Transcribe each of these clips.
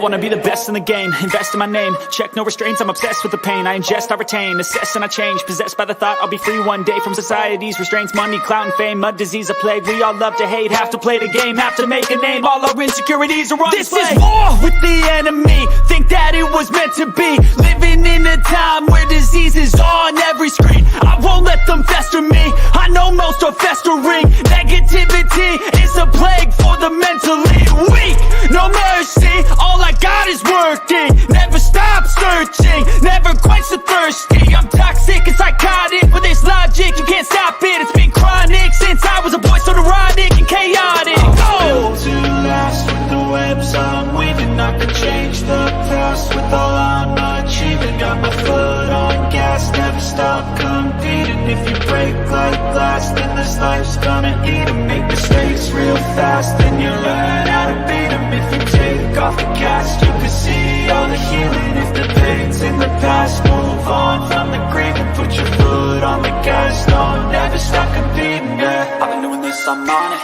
wanna be the best in the game, invest in my name, check no restraints, I'm obsessed with the pain. I ingest, I retain, assess and I change, possessed by the thought I'll be free one day from society's restraints. Money, clout and fame, a disease, a plague. We all love to hate, have to play the game, have to make a name. All our insecurities are on display. This is war with the enemy, think that it was meant to be. Living in a time where disease is on every screen. I won't let them fester me, I know most are festering. Negativity is a plague for the mentally weak. No mercy, all I got is working. Never stop searching, never quench the thirsty. I'm toxic and psychotic, with this logic you can't stop it. It's been chronic since I was a boy, so neurotic and chaotic. Built to last with the webs I'm weaving. I could change the past with all I'm achieving. Got my foot on gas, never stop competing. If you break like glass, then this life's gonna eat 'em. Make mistakes real fast, then you learn how to beat 'em. If you take off the cast, you can see all the healing. If the pain's in the past, move on from the grave and put your foot on the gas. No, never stop competing, yeah. I've been doing this, I'm on it.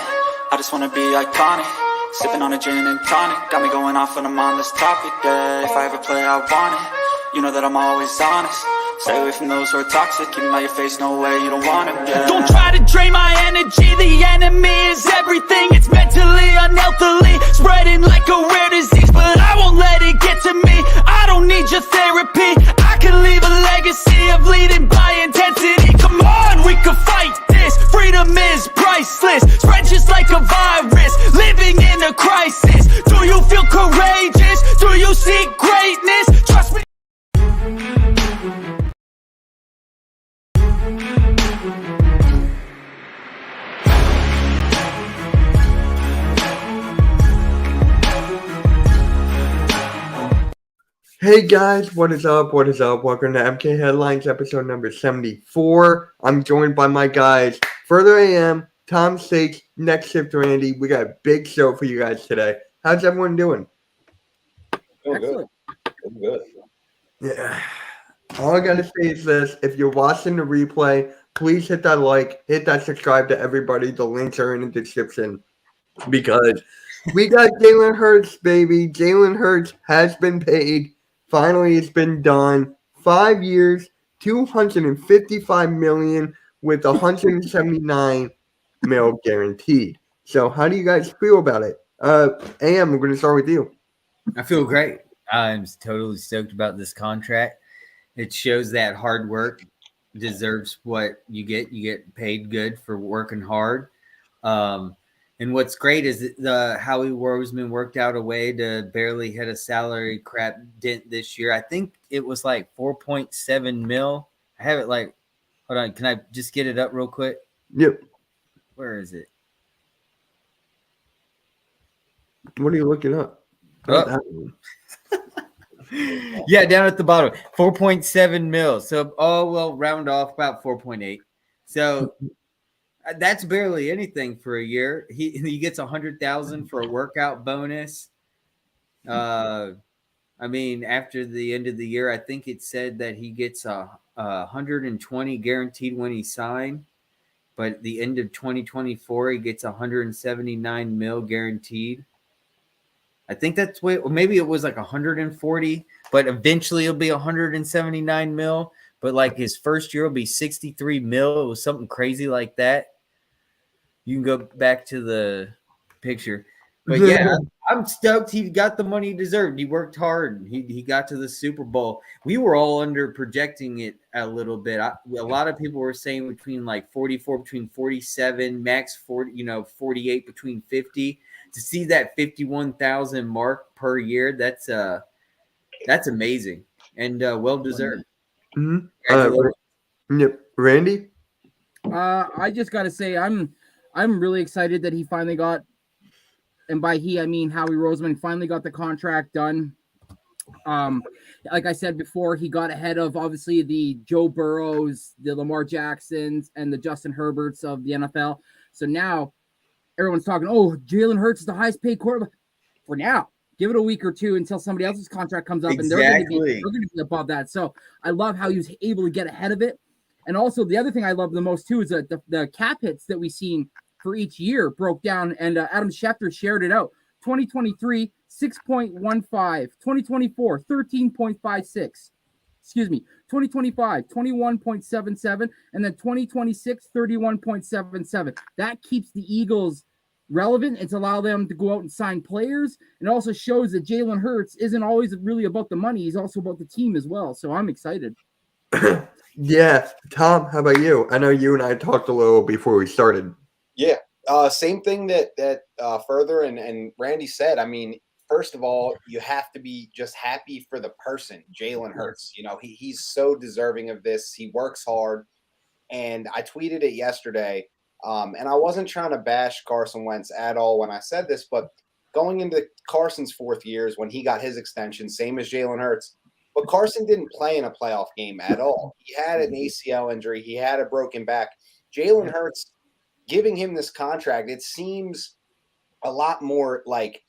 I just wanna be iconic. Sipping on a gin and tonic, got me going off when I'm on this topic, yeah. If I ever play, I want it. You know that I'm always honest. Stay away from those who are toxic. Keep them out your face, no way, you don't want it, yeah. Don't try to drain my energy. The enemy is everything. It's mentally, unhealthily, spreading like a rare disease. But I won't let it get to me. I don't need your therapy. I can leave a legacy of leading by intensity. Come on, we can fight this. Freedom is priceless. Spread just like a virus. Living in a crisis. Do you feel courageous? Do you seek greatness? Trust me. Hey guys, what is up? What is up? Welcome to MK Headlines, episode number 74. I'm joined by my guys, Further AM, Tom Stakes, Next Shift Randy. We got a big show for you guys today. How's everyone doing? Doing good. Doing good. Yeah. All I gotta say is this: if you're watching the replay, please hit that like, hit that subscribe to everybody. The links are in the description because we got Jalen Hurts, baby. Jalen Hurts has been paid. Finally, it's been done. 5 years, $255 million with $179 million guaranteed. So, how do you guys feel about it? AM, we're going to start with you. I feel great. I'm totally stoked about this contract. It shows that hard work deserves what you get. You get paid good for working hard. And what's great is the Howie Roseman worked out a way to barely hit a salary cap dent this year. I think it was like 4.7 mil. I have it like, hold on. Can I just get it up real quick? Yep. Where is it? What are you looking up? Oh. Yeah, down at the bottom, 4.7 mil. So, we'll round off about 4.8. So that's barely anything for a year. He gets $100,000 for a workout bonus. I mean, after the end of the year, I think it said that he gets 120 guaranteed when he signed. But at the end of 2024, he gets 179 mil guaranteed. I think that's what, or maybe it was like 140, but eventually it'll be 179 mil. But like his first year will be 63 mil. It was something crazy like that. You can go back to the picture. But yeah, I'm stoked he got the money he deserved. He worked hard. He got to the Super Bowl. We were all under projecting it a little bit. A lot of people were saying between like 44, between 47, max 40, 48, between 50. To see that 51,000 mark per year, that's amazing and well deserved. Mm-hmm. Yep. Randy? I just gotta say I'm really excited that he finally got, and by he I mean Howie Roseman, finally got the contract done. Like I said before, he got ahead of obviously the Joe Burrows, the Lamar Jacksons, and the Justin Herberts of the NFL. So now everyone's talking, oh, Jalen Hurts is the highest paid quarterback. For now, give it a week or two until somebody else's contract comes up, and they're going to be above that. So I love how he was able to get ahead of it. And also the other thing I love the most too is that the cap hits that we've seen for each year broke down, and Adam Schefter shared it out. 2023, 6.15. 2024, 13.56. Excuse me. 2025, 21.77. And then 2026, 31.77. That keeps the Eagles relevant. It's allowed them to go out and sign players. And also shows that Jalen Hurts isn't always really about the money. He's also about the team as well. So I'm excited. Yeah. Tom, how about you? I know you and I talked a little before we started. Yeah. Same thing that Further and Randy said. I mean, first of all, you have to be just happy for the person, Jalen Hurts. You know, he's so deserving of this. He works hard. And I tweeted it yesterday. And I wasn't trying to bash Carson Wentz at all when I said this, but going into Carson's fourth years when he got his extension, same as Jalen Hurts, but Carson didn't play in a playoff game at all. He had an ACL injury. He had a broken back. Jalen Hurts, giving him this contract, it seems a lot more like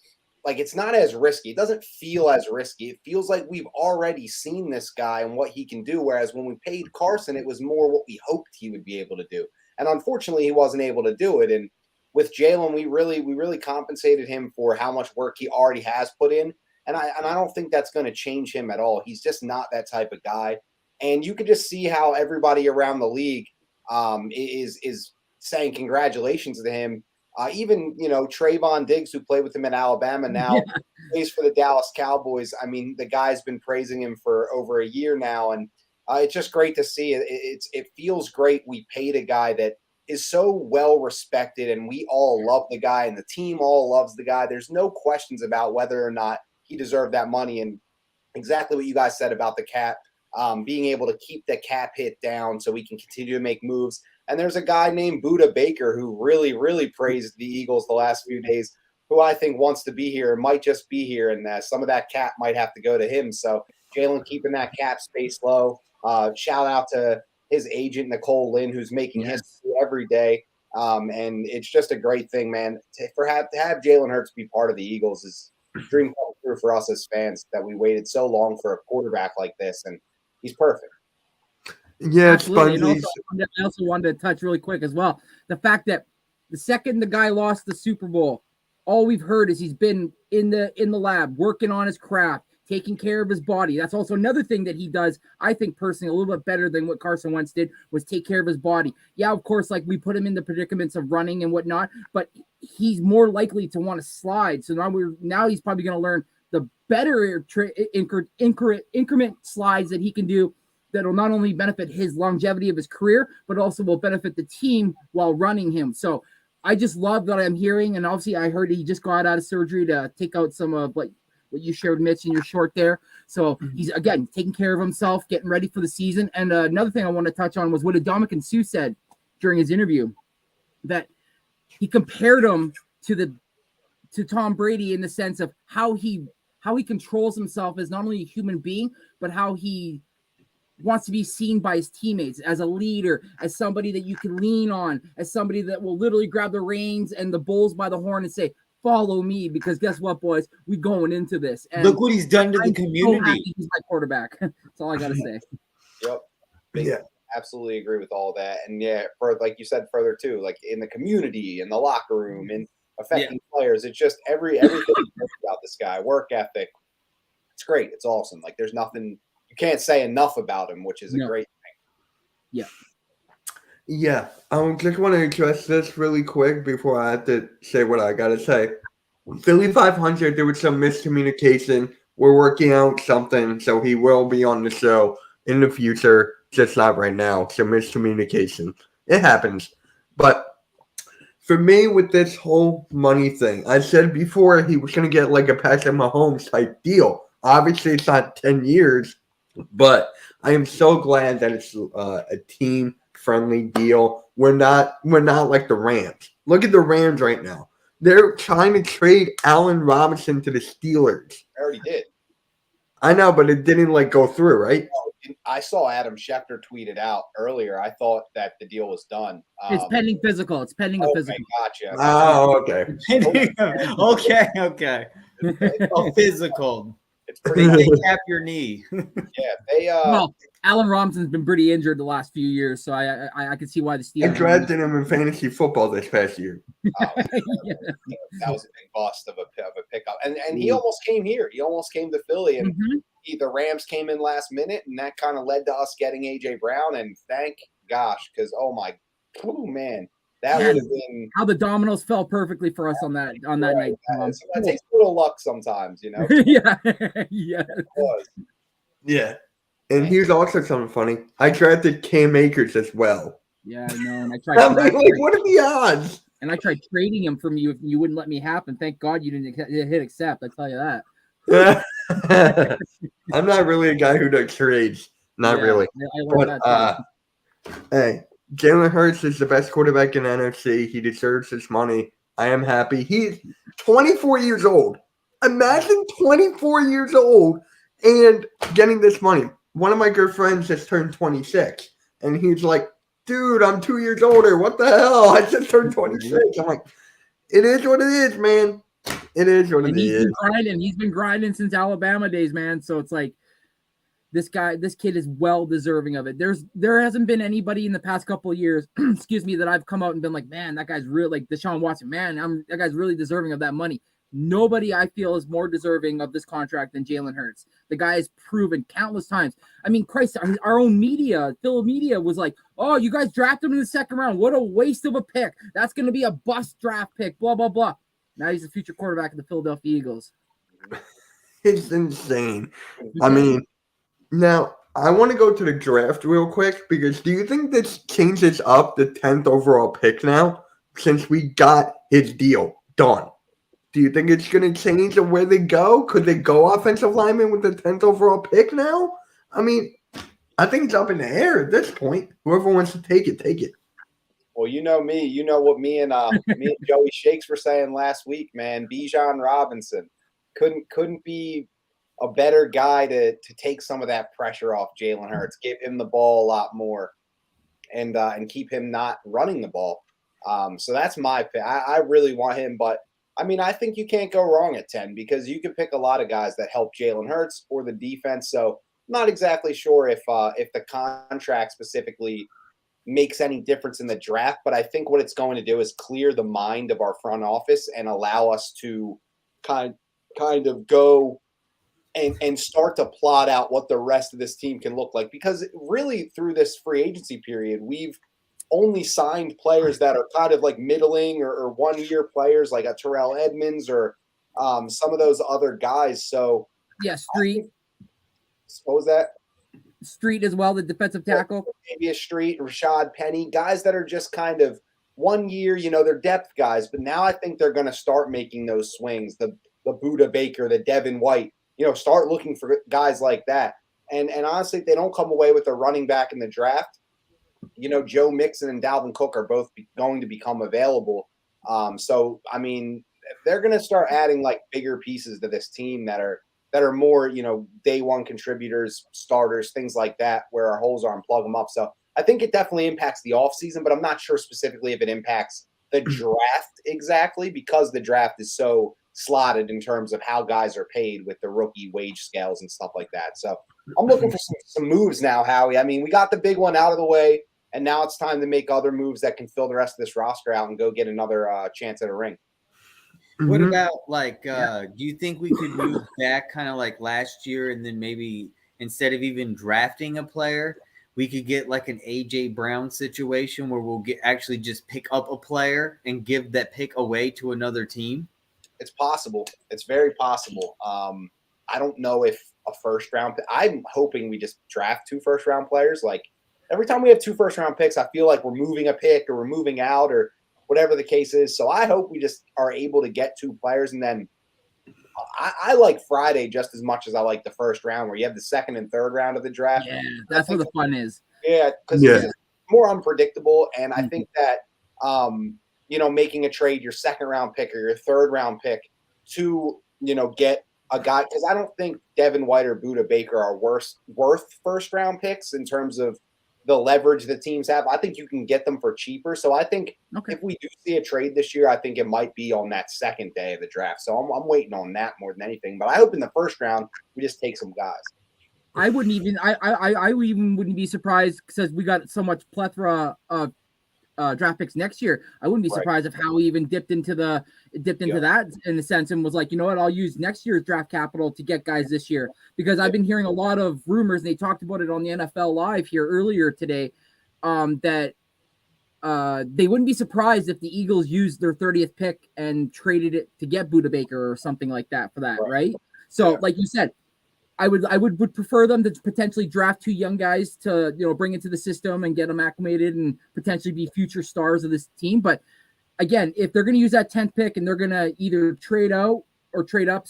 it's not as risky. It doesn't feel as risky. It feels like we've already seen this guy and what he can do, whereas when we paid Carson, it was more what we hoped he would be able to do. And unfortunately, he wasn't able to do it. And with Jalen, we really compensated him for how much work he already has put in. And I don't think that's going to change him at all. He's just not that type of guy. And you could just see how everybody around the league is saying congratulations to him. Even, Trayvon Diggs, who played with him in Alabama now, plays for the Dallas Cowboys. I mean, the guy's been praising him for over a year now. And it's just great to see. It feels great. We paid a guy that is so well respected, and we all love the guy, and the team all loves the guy. There's no questions about whether or not he deserved that money. And exactly what you guys said about the cap, being able to keep the cap hit down so we can continue to make moves. And there's a guy named Buda Baker who really, really praised the Eagles the last few days, who I think wants to be here, might just be here, and some of that cap might have to go to him. So Jalen keeping that cap space low. Shout out to his agent, Nicole Lynn, who's making history every day. And it's just a great thing, man. To have Jalen Hurts be part of the Eagles is a dream come true for us as fans that we waited so long for a quarterback like this, and he's perfect. Yeah, absolutely. And I also wanted to touch really quick as well. The fact that the second the guy lost the Super Bowl, all we've heard is he's been in the lab working on his craft, taking care of his body. That's also another thing that he does, I think personally, a little bit better than what Carson Wentz did, was take care of his body. Yeah, of course, like we put him in the predicaments of running and whatnot, but he's more likely to want to slide. So now he's probably going to learn the better increment slides that he can do that will not only benefit his longevity of his career, but also will benefit the team while running him. So I just love that I'm hearing. And obviously I heard he just got out of surgery to take out some of what you shared, Mitch, in your short there. So he's, again, taking care of himself, getting ready for the season. And another thing I want to touch on was what Ndamukong Suh said during his interview, that he compared him to Tom Brady in the sense of how he controls himself as not only a human being, but how he wants to be seen by his teammates as a leader, as somebody that you can lean on, as somebody that will literally grab the reins and the bulls by the horn and say, follow me, because guess what, boys? We going into this. And look what he's done to the community. So happy he's my quarterback. That's all I got to say. Yep. Absolutely agree with all that. And for like you said further too, like in the community, in the locker room, and affecting players, it's just everything about this guy. Work ethic. It's great. It's awesome. Like there's nothing you can't say enough about him, which is a great thing. Yeah. I just want to address this really quick before I have to say what I got to say. Philly 500, there was some miscommunication. We're working out something, so he will be on the show in the future, just not right now. So miscommunication. It happens. But for me, with this whole money thing, I said before he was going to get like a Patrick Mahomes type deal. Obviously, it's not 10 years, but I am so glad that it's a team-friendly deal. We're not like the Rams. Look at the Rams right now. They're trying to trade Allen Robinson to the Steelers. I already did. I know, but it didn't go through, right? I saw Adam Schefter tweet it out earlier. I thought that the deal was done. It's pending physical. It's pending a physical. Gotcha. Oh, okay. Okay. A physical. It's pretty much, Tap your knee. yeah. They Well, Allen Robinson's been pretty injured the last few years, so I can see why the I Steelers. drafted him in fantasy football this past year. Yeah. that was a big bust of a pickup, and he almost came here. He almost came to Philly, and Mhm. the Rams came in last minute, and that kind of led to us getting AJ Brown. And thank gosh, because man, that Man, would have been. How the dominoes fell perfectly for us on that night. That takes a little luck sometimes, you know. Yeah, yeah. It was. Yeah. And here's also something funny. I drafted Cam Akers as well. Yeah, I know. And I I tried. mean, like, what are the odds? And I tried trading him from you if you wouldn't let me happen. Thank God you didn't hit accept. I tell you that. I'm not really a guy who does trades. Not Yeah, really. I learned that too. Hey, Jalen Hurts is the best quarterback in NFC. He deserves his money. I am happy. He's 24 years old. Imagine 24 years old and getting this money. One of my good friends just turned 26, and he's like, dude, I'm 2 years older. What the hell? I just turned 26. I'm like, it is what it is, man. It is what And it is. He's been grinding since Alabama days, man. So it's like this kid is well deserving of it. There hasn't been anybody in the past couple of years, excuse me, that I've come out and been like, man, that guy's real, like Deshaun Watson, man, that guy's really deserving of that money. Nobody I feel is more deserving of this contract than Jalen Hurts. The guy has proven countless times. I mean, Christ, our own media, Phil media was like, oh, you guys drafted him in the second round. What a waste of a pick. That's going to be a bust draft pick, blah, blah, blah. Now he's the future quarterback of the Philadelphia Eagles. It's insane. I mean, now I want to go to the draft real quick because do you think this changes up the 10th overall pick now since we got his deal done? Do you think it's going to change the way they go? Could they go offensive lineman with the 10th overall pick now? I mean, I think it's up in the air at this point. Whoever wants to take it, take it. Well, you know me. You know what me and Joey Shakes were saying last week, man. Bijan Robinson couldn't be a better guy to take some of that pressure off Jalen Hurts, give him the ball a lot more, and keep him not running the ball. So that's my pick. I really want him, but I mean, I think you can't go wrong at 10 because you can pick a lot of guys that help Jalen Hurts or the defense. So I'm not exactly sure if the contract specifically makes any difference in the draft, but I think what it's going to do is clear the mind of our front office and allow us to kind of go and start to plot out what the rest of this team can look like. Because really through this free agency period, we've only signed players that are kind of like middling or 1 year players like a Terrell Edmonds or some of those other guys. So yeah, Street. Suppose that Street as well, the defensive tackle. Maybe a Street, Rashad Penny, guys that are just kind of 1 year, they're depth guys. But now I think they're going to start making those swings, the Buda Baker, the Devin White, start looking for guys like that. And honestly, if they don't come away with a running back in the draft, Joe Mixon and Dalvin Cook are both going to become available. So, I mean, they're going to start adding like bigger pieces to this team that are more, day one contributors, starters, things like that, where our holes are and plug them up. So I think it definitely impacts the offseason, but I'm not sure specifically if it impacts the draft exactly because the draft is so slotted in terms of how guys are paid with the rookie wage scales and stuff like that. So I'm looking for some moves now, Howie. I mean, we got the big one out of the way, and now it's time to make other moves that can fill the rest of this roster out and go get another chance at a ring. What about do you think we could move back kind of like last year and then maybe instead of even drafting a player, we could get like an AJ Brown situation where we'll actually just pick up a player and give that pick away to another team? It's possible. It's very possible. I don't know if a first round – I'm hoping we just draft 2 first round players. Like every time we have 2 first round picks, I feel like we're moving a pick or we're moving out or whatever the case is. So I hope we just are able to get 2 players. And then I like Friday just as much as I like the first round where you have the second and third round of the draft. Yeah, that's where the fun is. Yeah, because it's more unpredictable. And I think that, making a trade, your second round pick or your third round pick to, get a guy, because I don't think Devin White or Buda Baker are worth first round picks in terms of, the leverage the teams have. I think you can get them for cheaper. So I think if we do see a trade this year, I think it might be on that second day of the draft. So I'm waiting on that more than anything. But I hope in the first round we just take some guys. I wouldn't even I even wouldn't be surprised because we got so much plethora of draft picks next year. I wouldn't be surprised if Howie even dipped into that in a sense and was like, you know what, I'll use next year's draft capital to get guys this year, because I've been hearing a lot of rumors, and they talked about it on the NFL Live here earlier today, that they wouldn't be surprised if the Eagles used their 30th pick and traded it to get Budda Baker or something like that for that, right? So like you said, I would prefer them to potentially draft 2 young guys to, you know, bring into the system and get them acclimated and potentially be future stars of this team. But again, if they're going to use that 10th pick and they're going to either trade out or trade up,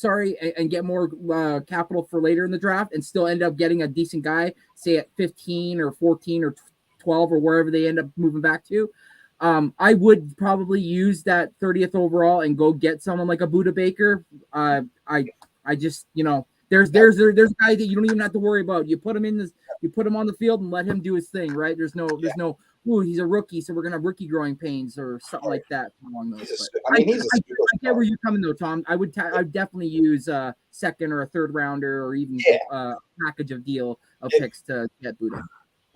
and get more capital for later in the draft and still end up getting a decent guy, say at 15 or 14 or 12 or wherever they end up moving back to, I would probably use that 30th overall and go get someone like a Budda Baker. I just, you know, there's a guy that you don't even have to worry about. You put him on the field and let him do his thing, right? There's no, ooh, he's a rookie, so we're gonna have rookie growing pains or something like that along those. I get where you're coming though, Tom. I would definitely use a second or a third rounder or even a package of deal of picks to get Budda.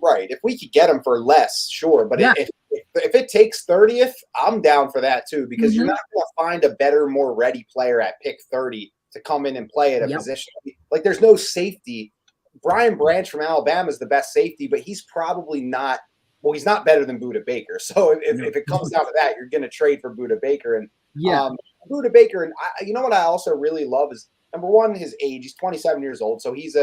Right. If we could get him for less, sure. But if it takes 30th, I'm down for that too, because you're not going to find a better, more ready player at pick 30 to come in and play at a position. Like, there's no safety. Brian Branch from Alabama is the best safety, but he's probably not – well, he's not better than Budda Baker. So if it comes down to that, you're going to trade for Budda Baker. And Budda Baker, and you know what I also really love is, number one, his age. He's 27 years old, so he's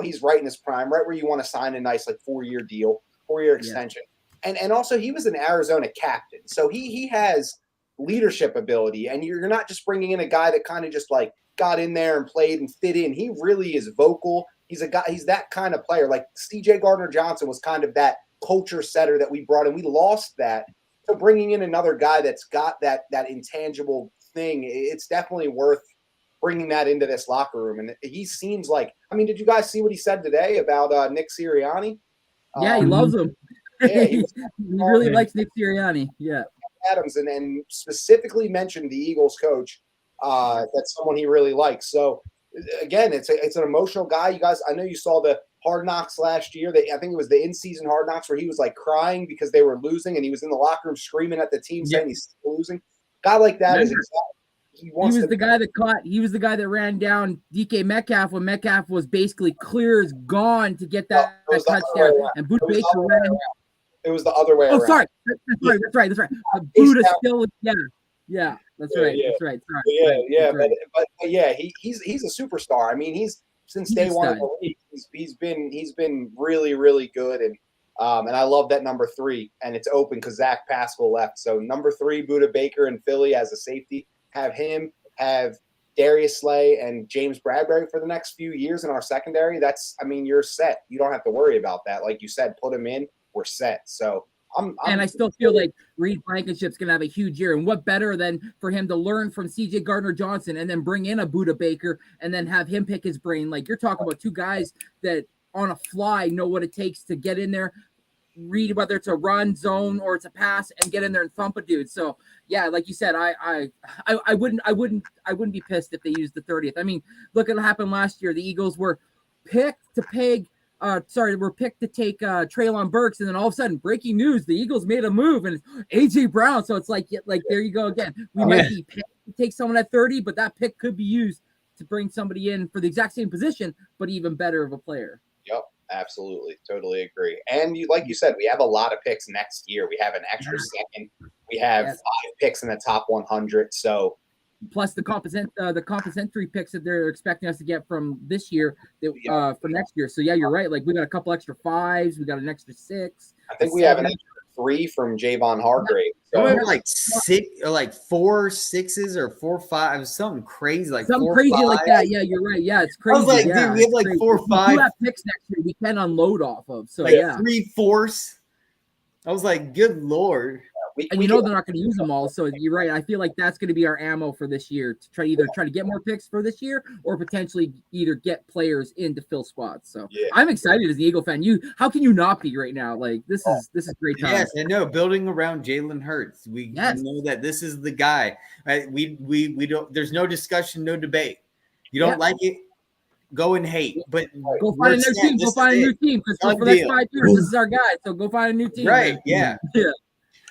he's right in his prime, right where you want to sign a nice, like, 4-year deal, 4-year extension. And also, he was an Arizona captain, so he has leadership ability, and you're not just bringing in a guy that kind of just, like, got in there and played and fit in. He really is vocal. He's that kind of player. Like, C.J. Gardner-Johnson was kind of that culture setter that we brought in. We lost that. So bringing in another guy that's got that intangible thing, it's definitely worth bringing that into this locker room. And he seems like, I mean, did you guys see what he said today about Nick Sirianni? Yeah, he loves him. Yeah, he really likes Nick Sirianni. Yeah. Adams, and specifically mentioned the Eagles coach. That's someone he really likes. So again, it's an emotional guy. You guys, I know you saw the Hard Knocks last year. I think it was the in-season Hard Knocks where he was like crying because they were losing, and he was in the locker room screaming at the team saying he's still losing. Guy like that is exactly. He was the guy that ran down DK Metcalf when Metcalf was basically clear as gone to get that touchdown. And Budda Baker ran. It was the other way around. Oh, sorry. That's right. Budda still, yeah. That's right. Sorry. But yeah, he's a superstar. I mean, he's since day one of the league, he's been really, really good, and I love that number 3, and it's open because Zach Pascal left. So number 3, Budda Baker in Philly as a safety. Have him, have Darius Slay and James Bradbury for the next few years in our secondary. You're set. You don't have to worry about that. Like you said, put him in, we're set. So I still feel like Reed Blankenship's going to have a huge year. And what better than for him to learn from C.J. Gardner-Johnson and then bring in a Budda Baker and then have him pick his brain. Like, you're talking about 2 guys that on a fly know what it takes to get in there, read whether it's a run, zone, or it's a pass, and get in there and thump a dude. So yeah, like you said, I wouldn't be pissed if they used the 30th. I mean, look at what happened last year. The Eagles were picked to take Treylon Burks, and then all of a sudden, breaking news: the Eagles made a move, and it's AJ Brown. So it's like there you go again. We might be picked to take someone at 30, but that pick could be used to bring somebody in for the exact same position, but even better of a player. Yep. Absolutely. Totally agree. And like you said, we have a lot of picks next year. We have an extra second. We have 5 picks in the top 100. So plus the compensatory picks that they're expecting us to get from this year for next year. So yeah, you're right. Like, we got a couple extra 5s. We got an extra 6. I think we have an extra 3 from Javon Hargrave. So like 6 or like 4 6s or 4 5, something crazy like something crazy 5s. Like that. Yeah, you're right. Yeah, it's crazy. I was like, dude, we have like 4 or 5. We have picks next year we can unload off of. So like 3 4s. I was like, good lord. And you know they're not going to use them all, so you're right. I feel like that's going to be our ammo for this year to try to get more picks for this year, or potentially either get players in to fill spots. So I'm excited as an Eagle fan. How can you not be right now? Like this is great time. Yes, I know. Building around Jalen Hurts, we know that this is the guy. Right? We don't. There's no discussion, no debate. You don't like it, go and hate, but go find a new team. Go find a new team because for the next 5 years, this is our guy. So go find a new team. Right? Man. Yeah.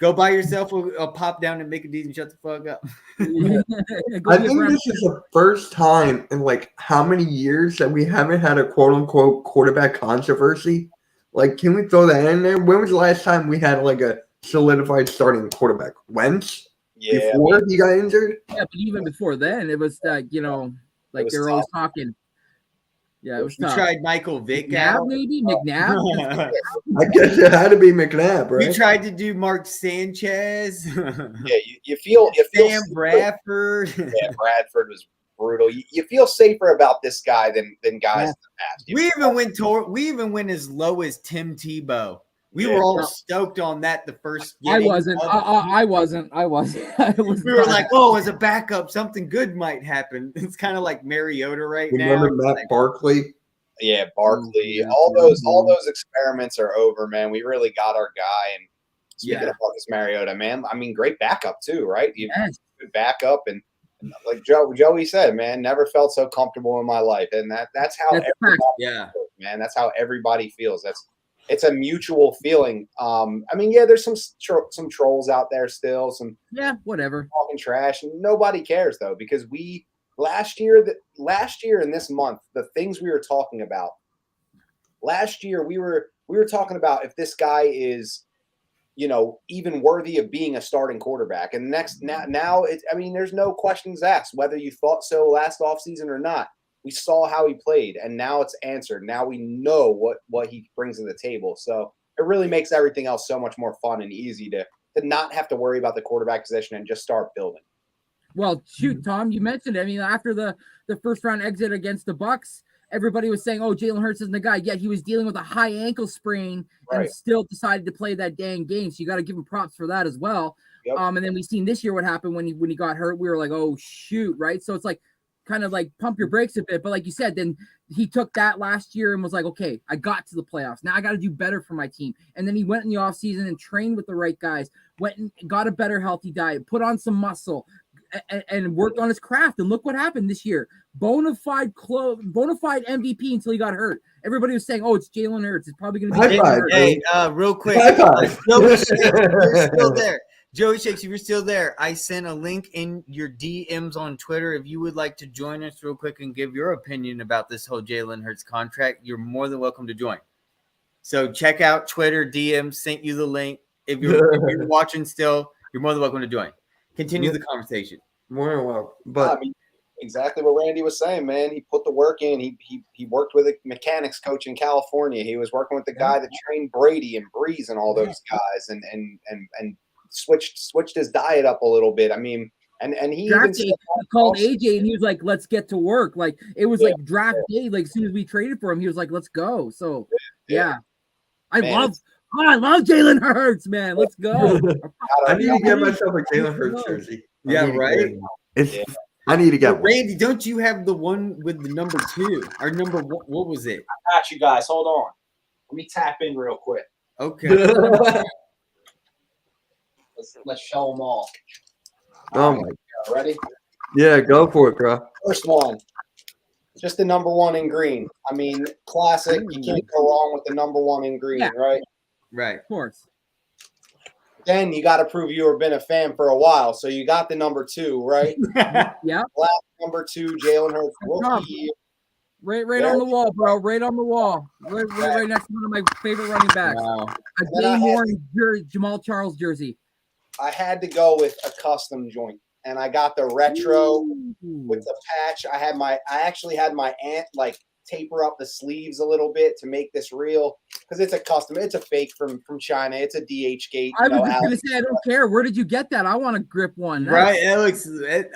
Go buy yourself a pop down and make a deal and shut the fuck up. I think this is the first time in like how many years that we haven't had a quote unquote quarterback controversy. Like, can we throw that in there? When was the last time we had like a solidified starting quarterback? Wentz? Yeah. Before he got injured? Yeah, but even before then, it was like they were always talking. Yeah, it was We tough. tried Michael Vick McNabb, out. maybe McNabb. I guess it had to be McNabb, right? We tried to do Mark Sanchez. Yeah, you feel Sam Bradford. Yeah, Bradford was brutal. You feel safer about this guy than guys in the past. We even went as low as Tim Tebow. We were all stoked on that the first game. I wasn't. I wasn't. We were like, oh, as a backup, something good might happen. It's kind of like Mariota right now. Remember Matt Barkley? Yeah, Barkley. All those experiments are over, man. We really got our guy. And speaking of Marcus Mariota, man, I mean, great backup too, right? Good backup, and like Joey said, man, never felt so comfortable in my life, and that's how everybody feels, man. That's how everybody feels. It's a mutual feeling. I mean, there's some trolls out there still, whatever talking trash, and nobody cares though, because last year and this month, the things we were talking about. Last year we were talking about if this guy is, even worthy of being a starting quarterback. And now there's no questions asked whether you thought so last offseason or not. We saw how he played, and now it's answered. Now we know what he brings to the table. So it really makes everything else so much more fun and easy to not have to worry about the quarterback position and just start building. Well, shoot, Tom, you mentioned it. I mean, after the first round exit against the Bucs, everybody was saying, "Oh, Jalen Hurts isn't the guy." Yet he was dealing with a high ankle sprain and still decided to play that dang game. So you got to give him props for that as well. Yep. And then we seen this year what happened when he got hurt. We were like, "Oh shoot!" Right? So it's like kind of like pump your brakes a bit. But like you said, then he took that last year and was like, "Okay, I got to the playoffs. Now I got to do better for my team." And then he went in the offseason and trained with the right guys. Went and got a better healthy diet, put on some muscle. And worked on his craft, and look what happened this year. Bona fide MVP until he got hurt. Everybody was saying, "Oh, it's Jalen Hurts. It's probably going to be." Hey, real quick, Joey Shakes, you're still there. Joey Shakes, if you're still there, I sent a link in your DMs on Twitter. If you would like to join us real quick and give your opinion about this whole Jalen Hurts contract, you're more than welcome to join. So check out Twitter DMs. Sent you the link. If you're watching still, you're more than welcome to join. Continue the conversation. More well, but I mean, exactly what Randy was saying, man. He put the work in. He worked with a mechanics coach in California. He was working with the guy that trained Brady and Breeze and all those guys, and switched his diet up a little bit. I mean, and he even called AJ and he was like, "Let's get to work." Like it was like draft day. Like as soon as we traded for him, he was like, "Let's go." So I love Jalen Hurts, man. Let's go. I need to get myself a Jalen Hurts jersey. Yeah, right. I need to get one. Randy, don't you have the one with the number 2 or number what was it? I got you guys. Hold on. Let me tap in real quick. Okay. Let's show them all. Oh my God. Ready? Yeah, go for it, bro. First one. Just the number 1 in green. I mean, classic. You can't go wrong with the number 1 in green, right? Right. Of course. Then you got to prove you have been a fan for a while. So you got the number 2, right? Yeah. Black number 2, Jalen Hurts. Rookie. Right on the wall, bro. Right on the wall. Right next to one of my favorite running backs. Wow. A game worn Jamal Charles jersey. I had to go with a custom joint. And I got the retro with the patch. I actually had my aunt taper up the sleeves a little bit to make this real, because it's a custom. It's a fake from China. It's a DH gate. I was just gonna say, I don't care. Where did you get that? I want to grip one. Right,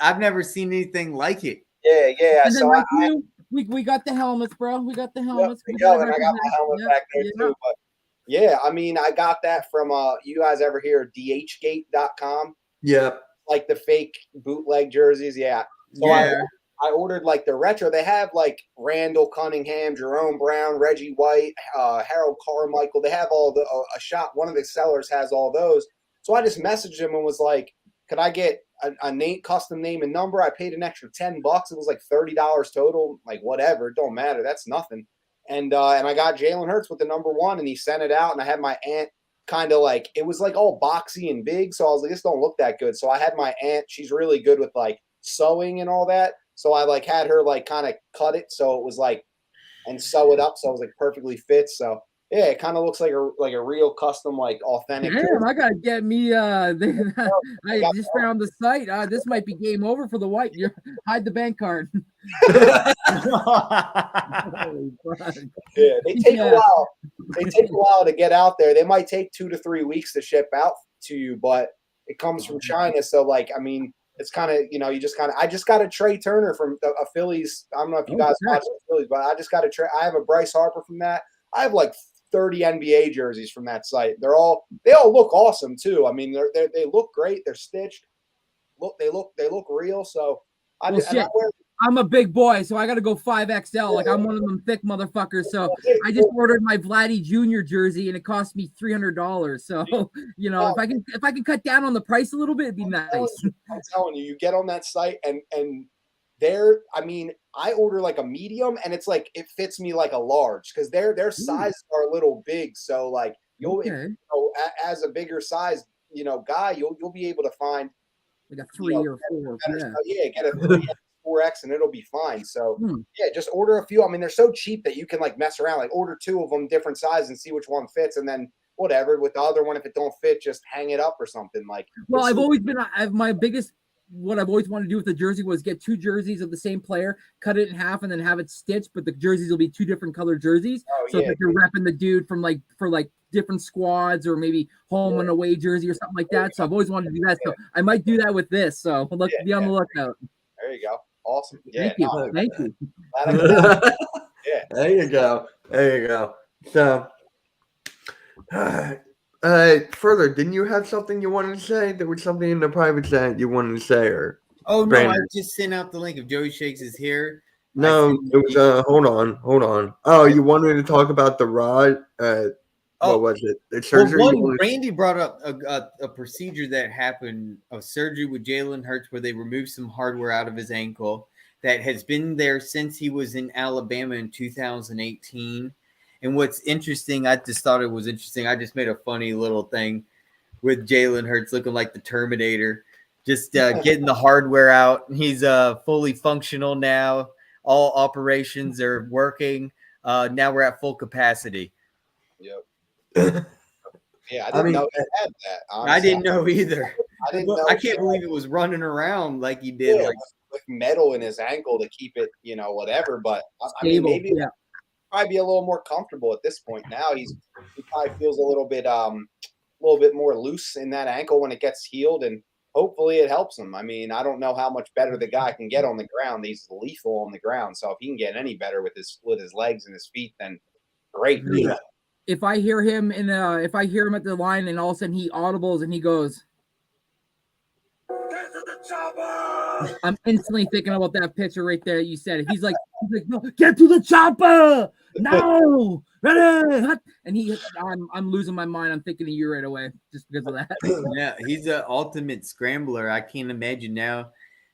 I've never seen anything like it. Yeah. And then we got the helmets, bro. We got the helmets. And I got my helmet back there too. But Yeah, I mean, I got that from you guys ever hear of dhgate.com? Yep. Like the fake bootleg jerseys, yeah. So Yeah. I ordered like the retro. They have like Randall Cunningham, Jerome Brown, Reggie White, Harold Carmichael. They have all the a shop. One of the sellers has all those. So I just messaged him and was like, "Could I get a name, custom name and number?" I paid an extra $10. It was like $30 total. Like whatever, it don't matter. That's nothing. And I got Jalen Hurts with the number 1, and he sent it out. And I had my aunt kind of like, it was like all boxy and big. So I was like, this don't look that good. So I had my aunt, she's really good with like sewing and all that. So I like had her like kind of cut it so it was like and sew it up so it was like perfectly fit. So yeah, it kind of looks like a real custom, like authentic. Damn, I gotta get me. I just found the site. This might be game over for the White. You hide the bank card. Yeah, they take a while. They take a while to get out there. They might take 2 to 3 weeks to ship out to you, but it comes from China. So like, I mean, it's kind of, you just kind of. I just got a Trey Turner from a Phillies. I don't know if you guys watch the Phillies, but I just got a Trey. I have a Bryce Harper from that. I have like 30 NBA jerseys from that site. They all look awesome too. I mean, they look great. They're stitched. They look real. So I wear. I'm a big boy, so I got to go 5XL. Like I'm one of them thick motherfuckers. So I just ordered my Vladdy Jr. jersey, and it cost me $300. So if I can cut down on the price a little bit, it'd be nice. I'm telling you, you get on that site and there. I mean, I order like a medium, and it's like it fits me like a large because their sizes are a little big. So like as a bigger size guy, you'll be able to find like a 3 or 4. Get a 3X, 4X, and it'll be fine. So yeah, just order a few. I mean, they're so cheap that you can like mess around, like order 2 of them different sizes and see which one fits, and then whatever with the other one, if it don't fit, just hang it up or something. Like, well, I've always what I've always wanted to do with the jersey was get 2 jerseys of the same player, cut it in half, and then have it stitched. But the jerseys will be 2 different colored jerseys, so that you're repping the dude from for different squads or maybe home and away jersey or something like that. So I've always wanted to do that. So I might do that with this. So let's be on the lookout. There you go. Awesome. Yeah. Thank you. Yeah. There you go. So, further, didn't you have something you wanted to say? There was something in the private chat you wanted to say, or? Oh no, I just sent out the link. If Joey Shakes is here. No, it was hold on. Oh, you wanted to talk about the rod? What was it? The surgery. Well, Randy brought up a procedure that happened, a surgery with Jalen Hurts, where they removed some hardware out of his ankle that has been there since he was in Alabama in 2018. And what's interesting, I just thought it was interesting. I just made a funny little thing with Jalen Hurts looking like the Terminator, just getting the hardware out. He's fully functional now. All operations are working. Now we're at full capacity. Yep. Yeah, I didn't know he had that. Honestly. I didn't know either. I can't believe it was running around like he did, with metal in his ankle to keep it, whatever. But I mean, maybe probably be a little more comfortable at this point. Now he probably feels a little bit more loose in that ankle when it gets healed, and hopefully it helps him. I mean, I don't know how much better the guy can get on the ground. He's lethal on the ground, so if he can get any better with his legs and his feet, then great. Yeah. If I hear him at the line and all of a sudden he audibles and he goes, I'm instantly thinking about that picture right there. You said it. He's like, no, get to the chopper now, ready. And I'm losing my mind. I'm thinking of you right away just because of that. Yeah, he's an ultimate scrambler. I can't imagine now.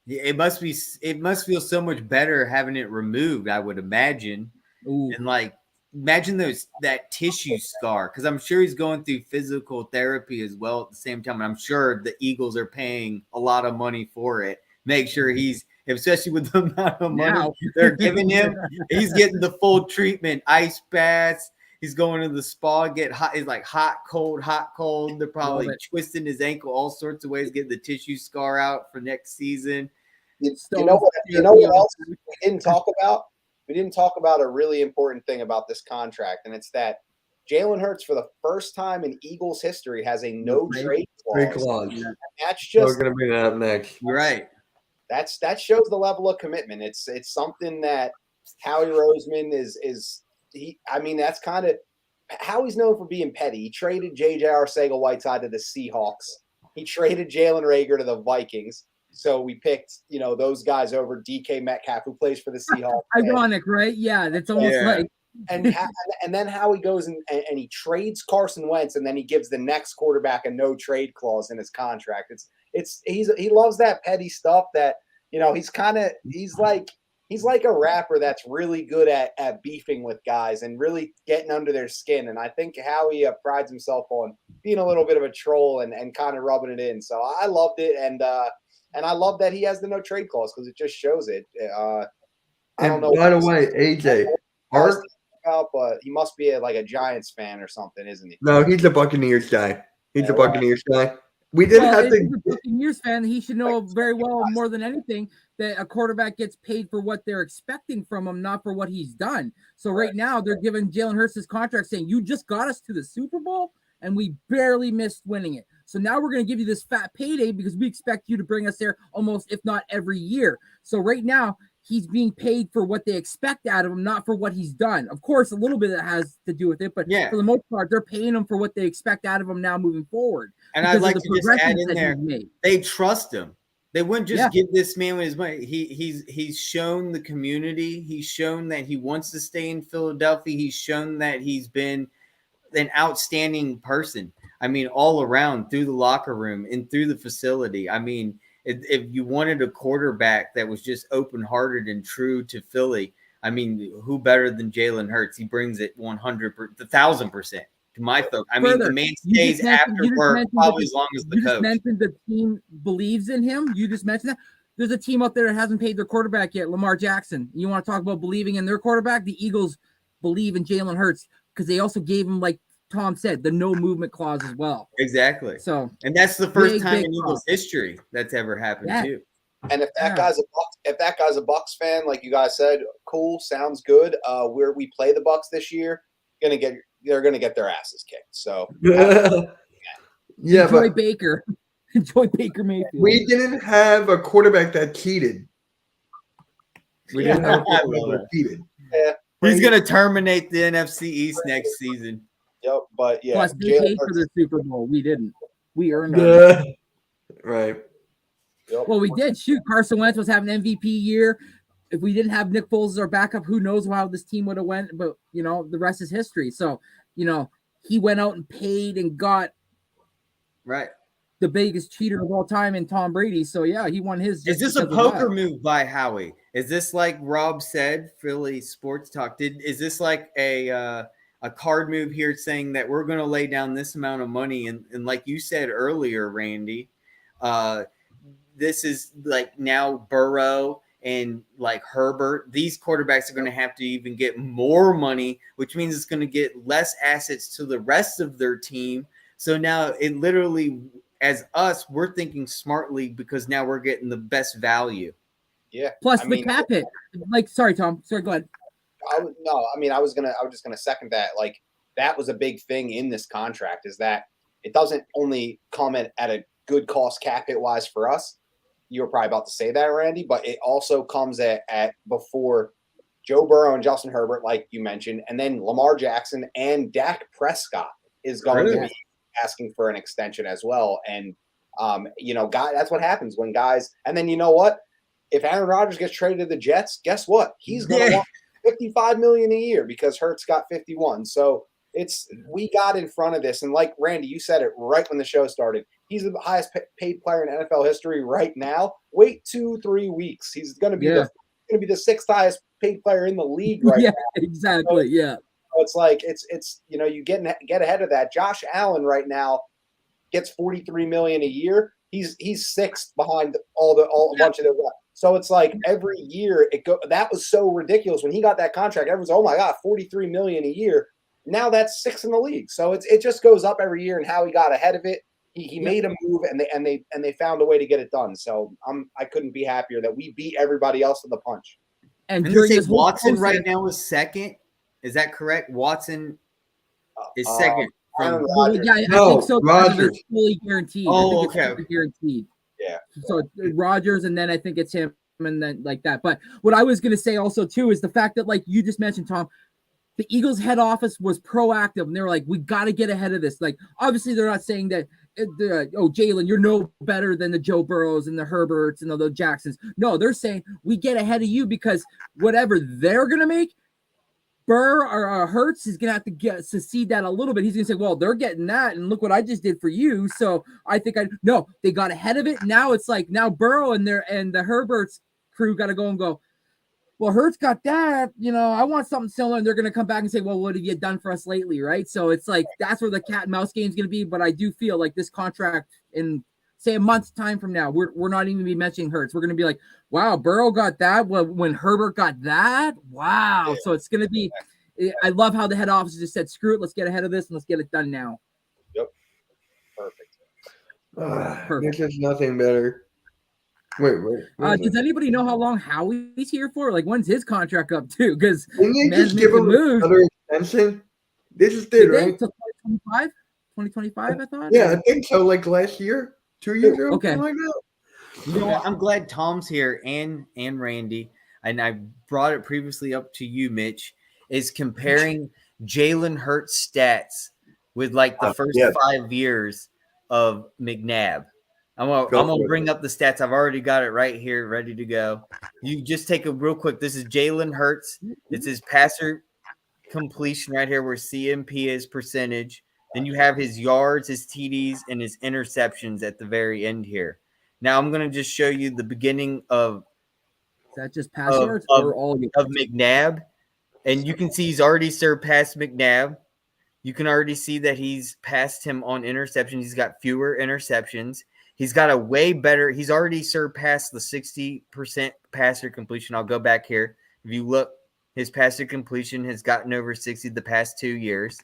It must feel so much better having it removed, I would imagine. Ooh. And imagine that tissue scar, because I'm sure he's going through physical therapy as well at the same time. And I'm sure the Eagles are paying a lot of money for it. Make sure especially with the amount of money they're giving him, he's getting the full treatment, ice baths. He's going to the spa, get hot. It's like hot, cold. They're probably twisting his ankle all sorts of ways, getting the tissue scar out for next season. You know what else we didn't talk about? We didn't talk about a really important thing about this contract, and it's that Jalen Hurts, for the first time in Eagles history, has a no trade clause. Yeah. That's just we're going to bring that up next. Right. That shows the level of commitment. It's something that Howie Roseman is he. I mean, that's kind of Howie's known for being petty. He traded J.J. Arcega-Whiteside to the Seahawks. He traded Jalen Reagor to the Vikings. So we picked, those guys over DK Metcalf, who plays for the Seahawks. Ironic, right? Yeah, that's almost like. And then Howie goes and he trades Carson Wentz, and then he gives the next quarterback a no trade clause in his contract. He loves that petty stuff that he's like a rapper that's really good at beefing with guys and really getting under their skin. And I think Howie prides himself on being a little bit of a troll and kind of rubbing it in. So I loved it, and I love that he has the no trade clause because it just shows it. I don't know. By the way, AJ, but he must be a Giants fan or something, isn't he? No, he's a Buccaneers guy. He's a Buccaneers guy. We didn't have if to. he's a Buccaneers fan, he should know very well, more than anything, that a quarterback gets paid for what they're expecting from him, not for what he's done. So right now, they're giving Jalen Hurts his contract, saying, "You just got us to the Super Bowl, and we barely missed winning it. So now we're going to give you this fat payday because we expect you to bring us there almost, if not every year." So right now, he's being paid for what they expect out of him, not for what he's done. Of course, a little bit that has to do with it, but for the most part, they're paying him for what they expect out of him now moving forward. And I'd like to just add in there, they trust him. They wouldn't just give this man his money. He's shown the community. He's shown that he wants to stay in Philadelphia. He's shown that he's been an outstanding person. I mean, all around, through the locker room and through the facility. I mean, if you wanted a quarterback that was just open-hearted and true to Philly, I mean, who better than Jalen Hurts? He brings it 1,000% to my thought. I mean, the man stays after work probably as long as the coach. You just mentioned the team believes in him. You just mentioned that. There's a team up there that hasn't paid their quarterback yet, Lamar Jackson. You want to talk about believing in their quarterback? The Eagles believe in Jalen Hurts because they also gave him, like Tom said, the no movement clause as well. Exactly. So, and that's the first time in Eagles history that's ever happened too. And if that guy's a Bucs fan, like you guys said, cool, sounds good. Where we play the Bucs this year, they're gonna get their asses kicked. So enjoy Baker. Enjoy Baker Mayfield. We didn't have a quarterback that cheated. We didn't have a quarterback that cheated. Yeah. He's gonna terminate the NFC East next season. Yep, but yeah. Plus, they paid for the Super Bowl. We didn't. We earned it. Right. Yep. Well, we did. Shoot, Carson Wentz was having an MVP year. If we didn't have Nick Foles as our backup, who knows how this team would have went? But the rest is history. So, he went out and paid and got the biggest cheater of all time in Tom Brady. So yeah, he won his. Is this a poker move by Howie? Is this like Rob said, Philly Sports Talk? Is this like a card move here saying that we're going to lay down this amount of money? And like you said earlier, Randy, this is like now Burrow and like Herbert. These quarterbacks are going to have to even get more money, which means it's going to get less assets to the rest of their team. So now it literally, as us, we're thinking smartly because now we're getting the best value. Yeah. Plus the cap hit. Sorry, Tom. Sorry, go ahead. I was just gonna second that. Like, that was a big thing in this contract, is that it doesn't only come at a good cost cap hit wise for us. You were probably about to say that, Randy, but it also comes at before Joe Burrow and Justin Herbert, like you mentioned, and then Lamar Jackson and Dak Prescott is going to be asking for an extension as well. And that's what happens when guys. And then you know what? If Aaron Rodgers gets traded to the Jets, guess what? He's going to want $55 million a year because Hurts got 51. So we got in front of this. And like Randy, you said it right when the show started. He's the highest paid player in NFL history right now. Wait 2-3 weeks. He's going to be the sixth highest paid player in the league right now. Exactly. So it's like it's you get ahead of that. Josh Allen right now gets $43 million a year. He's sixth behind a bunch of those guys. So it's like every year that was so ridiculous when he got that contract. Everyone's, oh my God, $43 million a year. Now that's sixth in the league. So it just goes up every year. And how he got ahead of it, he made a move and they found a way to get it done. So I couldn't be happier that we beat everybody else to the punch. And during this Watson right now is second. Is that correct? Watson is second. I think so. Rodgers. It's fully guaranteed. Oh, okay. Guaranteed. Yeah. So Rodgers, and then I think it's him, and then like that. But what I was going to say also too is the fact that, like you just mentioned, Tom, the Eagles head office was proactive, and they were like, we got to get ahead of this. Like, obviously, they're not saying that, Jalen, you're no better than the Joe Burrows and the Herberts and the Jacksons. No, they're saying we get ahead of you because whatever they're going to make, Burr or Hurts is going to have to succeed that a little bit. He's going to say, well, they're getting that, and look what I just did for you. So I think no, they got ahead of it. Now it's like, now Burrow and the Herberts crew got to go and go, well, Hurts got that, I want something similar. And they're going to come back and say, well, what have you done for us lately? Right. So it's like, that's where the cat and mouse game is going to be. But I do feel like this contract in, say, a month's time from now, we're not even going to be mentioning Hurts. We're going to be like, wow, Burrow got that. Well, when Herbert got that, wow. So it's going to be, I love how the head office just said, screw it. Let's get ahead of this and let's get it done now. Yep. Perfect. Perfect. This is nothing better. Wait. Does anybody know how long Howie's here for? Like, when's his contract up too? Because didn't they just give him another extension? This is it, right? 2025? 2025, I thought. Yeah, I think so. Like last year, 2 years ago, okay. something like that. You know what? I'm glad Tom's here and Randy, and I brought it previously up to you, Mitch, is comparing Jalen Hurts' stats with like the first 5 years of McNabb. I'm gonna bring up the stats. I've already got it right here, ready to go. You just take a real quick. This is Jalen Hurts. It's his passer completion right here, where CMP is percentage. Then you have his yards, his TDs, and his interceptions at the very end here. Now I'm gonna just show you the beginning of is that just pass yards or all of McNabb, and you can see he's already surpassed McNabb. You can already see that he's passed him on interceptions. He's got fewer interceptions. He's got a way better – he's already surpassed the 60% passer completion. I'll go back here. If you look, his passer completion has gotten over 60 the past 2 years.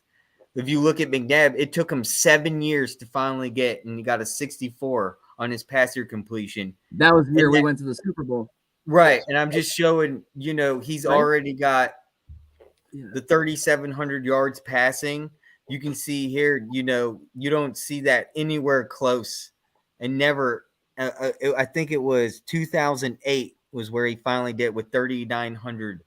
If you look at McNabb, it took him 7 years to finally get, and he got a 64 on his passer completion. That was the year we went to the Super Bowl. Right, and I'm just showing, he's already got the 3,700 yards passing. You can see here, you don't see that anywhere close. And never, I think it was 2008 was where he finally did with 3,900.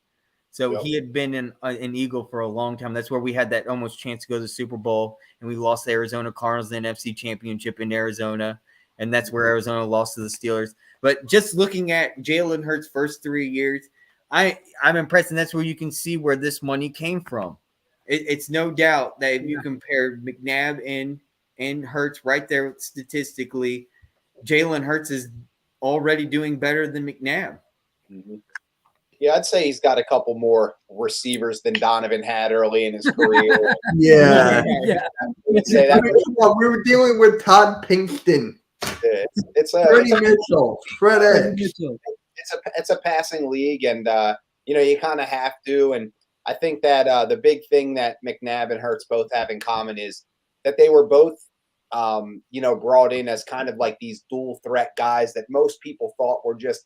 So he had been an Eagle for a long time. That's where we had that almost chance to go to the Super Bowl, and we lost the Arizona Cardinals in the NFC Championship in Arizona, and that's where Arizona lost to the Steelers. But just looking at Jalen Hurts' first 3 years, I'm impressed, and that's where you can see where this money came from. It's no doubt that if you compare McNabb and Hurts right there statistically, Jalen Hurts is already doing better than McNabb. Mm-hmm. Yeah, I'd say he's got a couple more receivers than Donovan had early in his career. Yeah. Say that we were dealing with Todd Pinkston. It's Freddie Mitchell, Fred Edge. It's a passing league, and you kind of have to. And I think that the big thing that McNabb and Hurts both have in common is that they were both brought in as kind of like these dual threat guys that most people thought were just,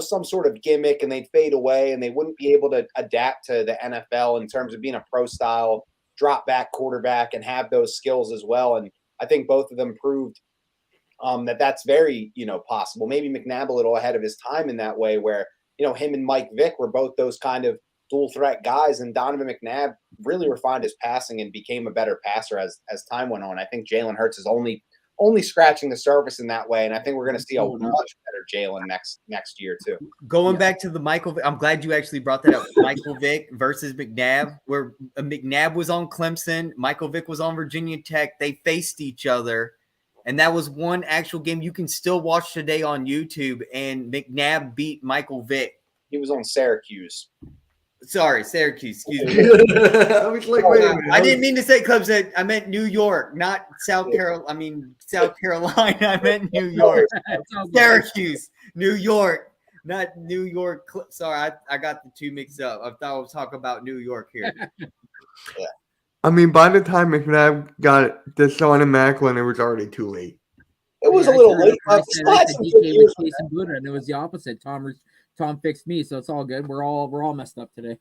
some sort of gimmick, and they'd fade away and they wouldn't be able to adapt to the NFL in terms of being a pro style drop back quarterback and have those skills as well. And I think both of them proved that that's very, possible. Maybe McNabb a little ahead of his time in that way, where, him and Mike Vick were both those kind of dual threat guys, and Donovan McNabb really refined his passing and became a better passer as time went on. I think Jalen Hurts is only scratching the surface in that way, and I think we're going to see a much better Jalen next year too. Going back to the Michael Vick, I'm glad you actually brought that up. Michael Vick versus McNabb, where McNabb was on Clemson, Michael Vick was on Virginia Tech. They faced each other, and that was one actual game you can still watch today on YouTube, and McNabb beat Michael Vick. He was on Syracuse. Sorry, Syracuse. Excuse me. I was like, wait a minute. I didn't mean to say Clemson. I meant New York, not South Carolina. I mean South Carolina. I meant New York. Syracuse, New York, not New York. Sorry, I got the two mixed up. I thought I was talking about New York here. Yeah. I mean, by the time McNabb got Deshaun and Macklin, it was already too late. It was a little late. And it was the opposite. Tom fixed me, so it's all good. We're all messed up today.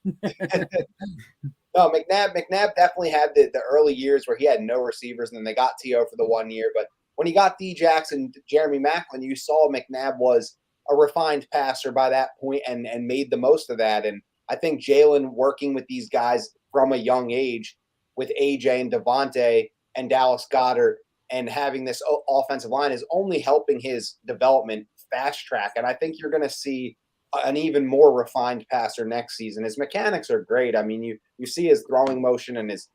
No, McNabb definitely had the early years where he had no receivers, and then they got T.O. for the 1 year. But when he got D. Jackson, Jeremy Maclin, you saw McNabb was a refined passer by that point and made the most of that. And I think Jalen working with these guys from a young age with AJ and Devontae and Dallas Goedert, and having this offensive line is only helping his development fast track. And I think you're going to see an even more refined passer next season. His mechanics are great. I mean, you see his throwing motion and his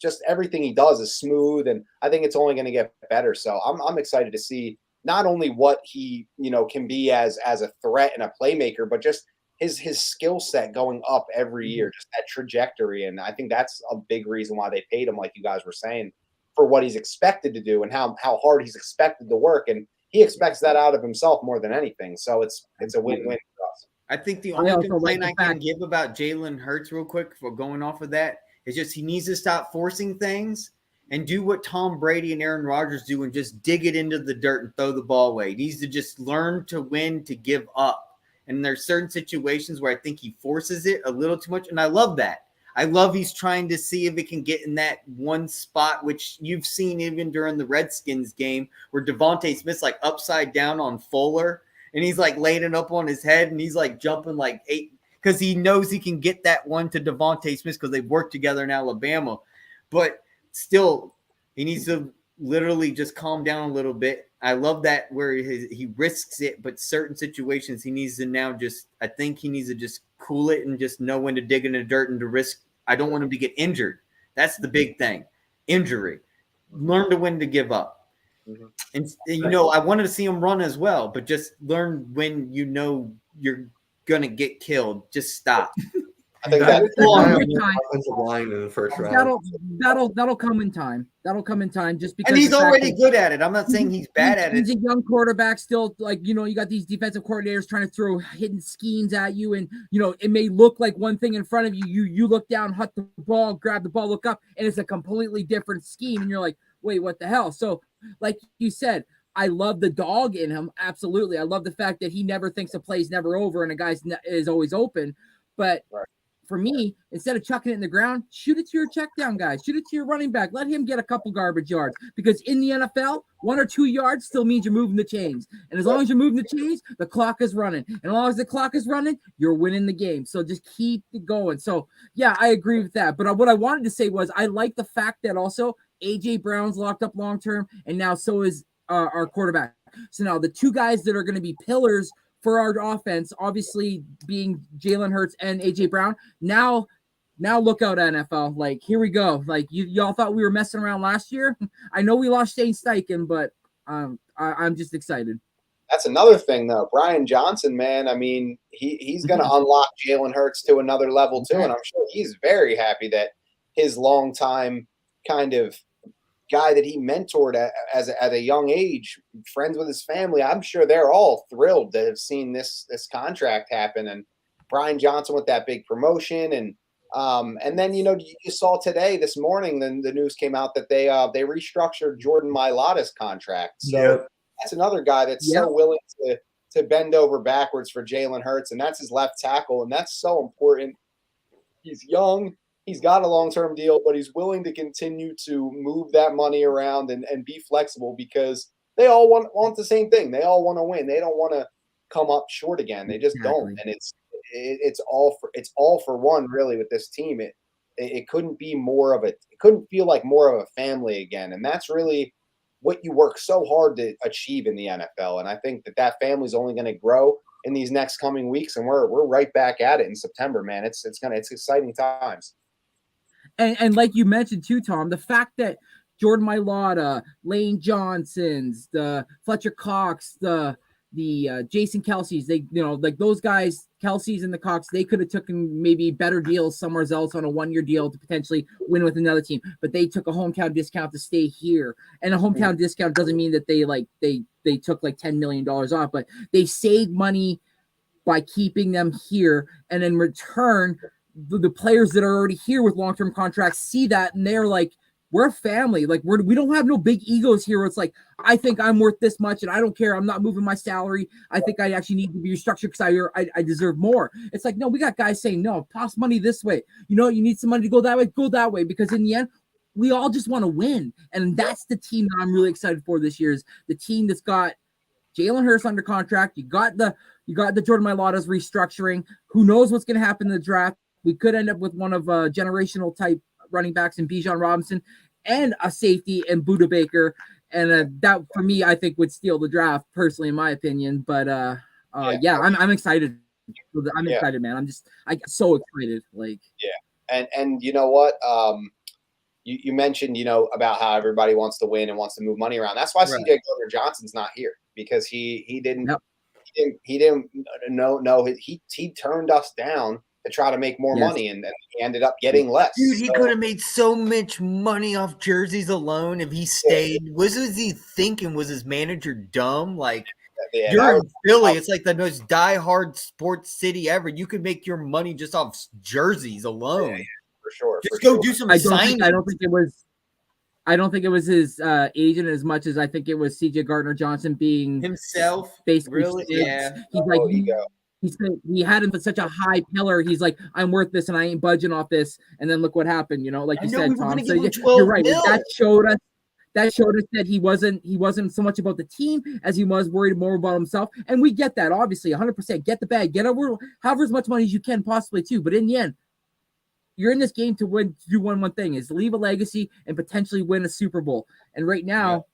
just everything he does is smooth, and I think it's only going to get better. So I'm excited to see not only what he can be as a threat and a playmaker, but just his skill set going up every year, just that trajectory. And I think that's a big reason why they paid him, like you guys were saying, for what he's expected to do and how hard he's expected to work. And he expects that out of himself more than anything. So it's a win-win for us. I think the only complaint I can give about Jalen Hurts real quick for going off of that is just he needs to stop forcing things and do what Tom Brady and Aaron Rodgers do and just dig it into the dirt and throw the ball away. He needs to just learn to win, to give up. And there's certain situations where I think he forces it a little too much, and I love that. I love he's trying to see if it can get in that one spot, which you've seen even during the Redskins game where Devontae Smith's like upside down on Fuller, and he's like laying it up on his head, and he's like jumping like 8 because he knows he can get that one to Devontae Smith because they've worked together in Alabama. But still, he needs to literally just calm down a little bit. I love that where he risks it, but certain situations he needs to now I think he needs to just cool it and just know when to dig in the dirt and to risk. I don't want him to get injured. That's the big thing. Injury. Learn to when to give up. Mm-hmm. And I wanted to see him run as well, but just learn when you're going to get killed. Just stop. I think that's offensive line in the first round. That'll come in time. That'll come in time just because. And he's already good at it. I'm not saying he's bad at it. He's a young quarterback still. You got these defensive coordinators trying to throw hidden schemes at you, and it may look like one thing in front of you. You look down, hut the ball, grab the ball, look up, and it's a completely different scheme, and you're like, wait, what the hell? So, like you said, I love the dog in him. Absolutely, I love the fact that he never thinks a play's never over and a guy's is always open, but. Right. For me, instead of chucking it in the ground, shoot it to your check down guy. Shoot it to your running back. Let him get a couple garbage yards. Because in the NFL, 1 or 2 yards still means you're moving the chains. And as long as you're moving the chains, the clock is running. And as long as the clock is running, you're winning the game. So just keep it going. So, yeah, I agree with that. But what I wanted to say was I like the fact that also A.J. Brown's locked up long-term, and now so is our quarterback. So now the two guys that are going to be pillars for our offense, obviously being Jalen Hurts and AJ Brown. Now look out, NFL. Like, here we go. Like, y'all thought we were messing around last year. I know we lost Shane Steichen, but I'm just excited. That's another thing, though. Brian Johnson, man, I mean, he's going to unlock Jalen Hurts to another level, too. And I'm sure he's very happy that his longtime kind of guy that he mentored at a young age, friends with his family, I'm sure they're all thrilled to have seen this contract happen. And Brian Johnson with that big promotion, and then you saw today, this morning, then the news came out that they restructured Jordan Mailata's contract. So that's another guy that's so willing to bend over backwards for Jalen Hurts, and that's his left tackle, and that's so important. He's young. He's got a long-term deal, but he's willing to continue to move that money around and be flexible because they all want the same thing. They all want to win. They don't want to come up short again. They just don't. And it's all for one, really, with this team. It couldn't be more of it couldn't feel like more of a family again. And that's really what you work so hard to achieve in the NFL. And I think that family is only going to grow in these next coming weeks. And we're right back at it in September, man. It's exciting times. And like you mentioned too, Tom, the fact that Jordan Mailata, Lane Johnsons, the Fletcher Cox, the Jason Kelsey's, they like those guys, Kelsey's and the Cox, they could have taken maybe better deals somewhere else on a 1-year deal to potentially win with another team, but they took a hometown discount to stay here. And a hometown discount doesn't mean that they took like $10 million off, but they saved money by keeping them here, and in return, the players that are already here with long-term contracts see that, and they're like, we're a family. Like, we don't have no big egos here. Where it's like, I think I'm worth this much, and I don't care. I'm not moving my salary. I think I actually need to be restructured because I deserve more. It's like, no, we got guys saying, no, toss money this way. You need some money to go that way. Because in the end, we all just want to win. And that's the team that I'm really excited for this year, is the team that's got Jalen Hurts under contract. You got the Jordan Mailata's restructuring. Who knows what's going to happen in the draft? we could end up with one of generational type running backs in Bijan Robinson and a safety and Buda Baker. And that for me, I think would steal the draft personally, in my opinion. But I'm excited. I'm excited, man. I get so excited. Like, and you know what? You mentioned, about how everybody wants to win and wants to move money around. That's why CJ Gardner Johnson's not here, because he didn't know he turned us down to try to make more money, and he ended up getting less. Dude, he could have made so much money off jerseys alone if he stayed. What was he thinking? Was his manager dumb? Like, you're in Philly. It's like the most diehard sports city ever. You could make your money just off jerseys alone. Yeah, for sure. Just go do some signings. I don't think it was his agent as much as I think it was CJ Gardner Johnson being himself. Basically, really, yeah. He's like he had him for such a high pillar. He's like, I'm worth this, and I ain't budging off this. And then look what happened. Like you said, Tom. So you're right. That showed us that he wasn't so much about the team as he was worried more about himself. And we get that, obviously, 100%. Get the bag, get over, however as much money as you can possibly too. But in the end, you're in this game to win. To do one thing is leave a legacy and potentially win a Super Bowl. And right now,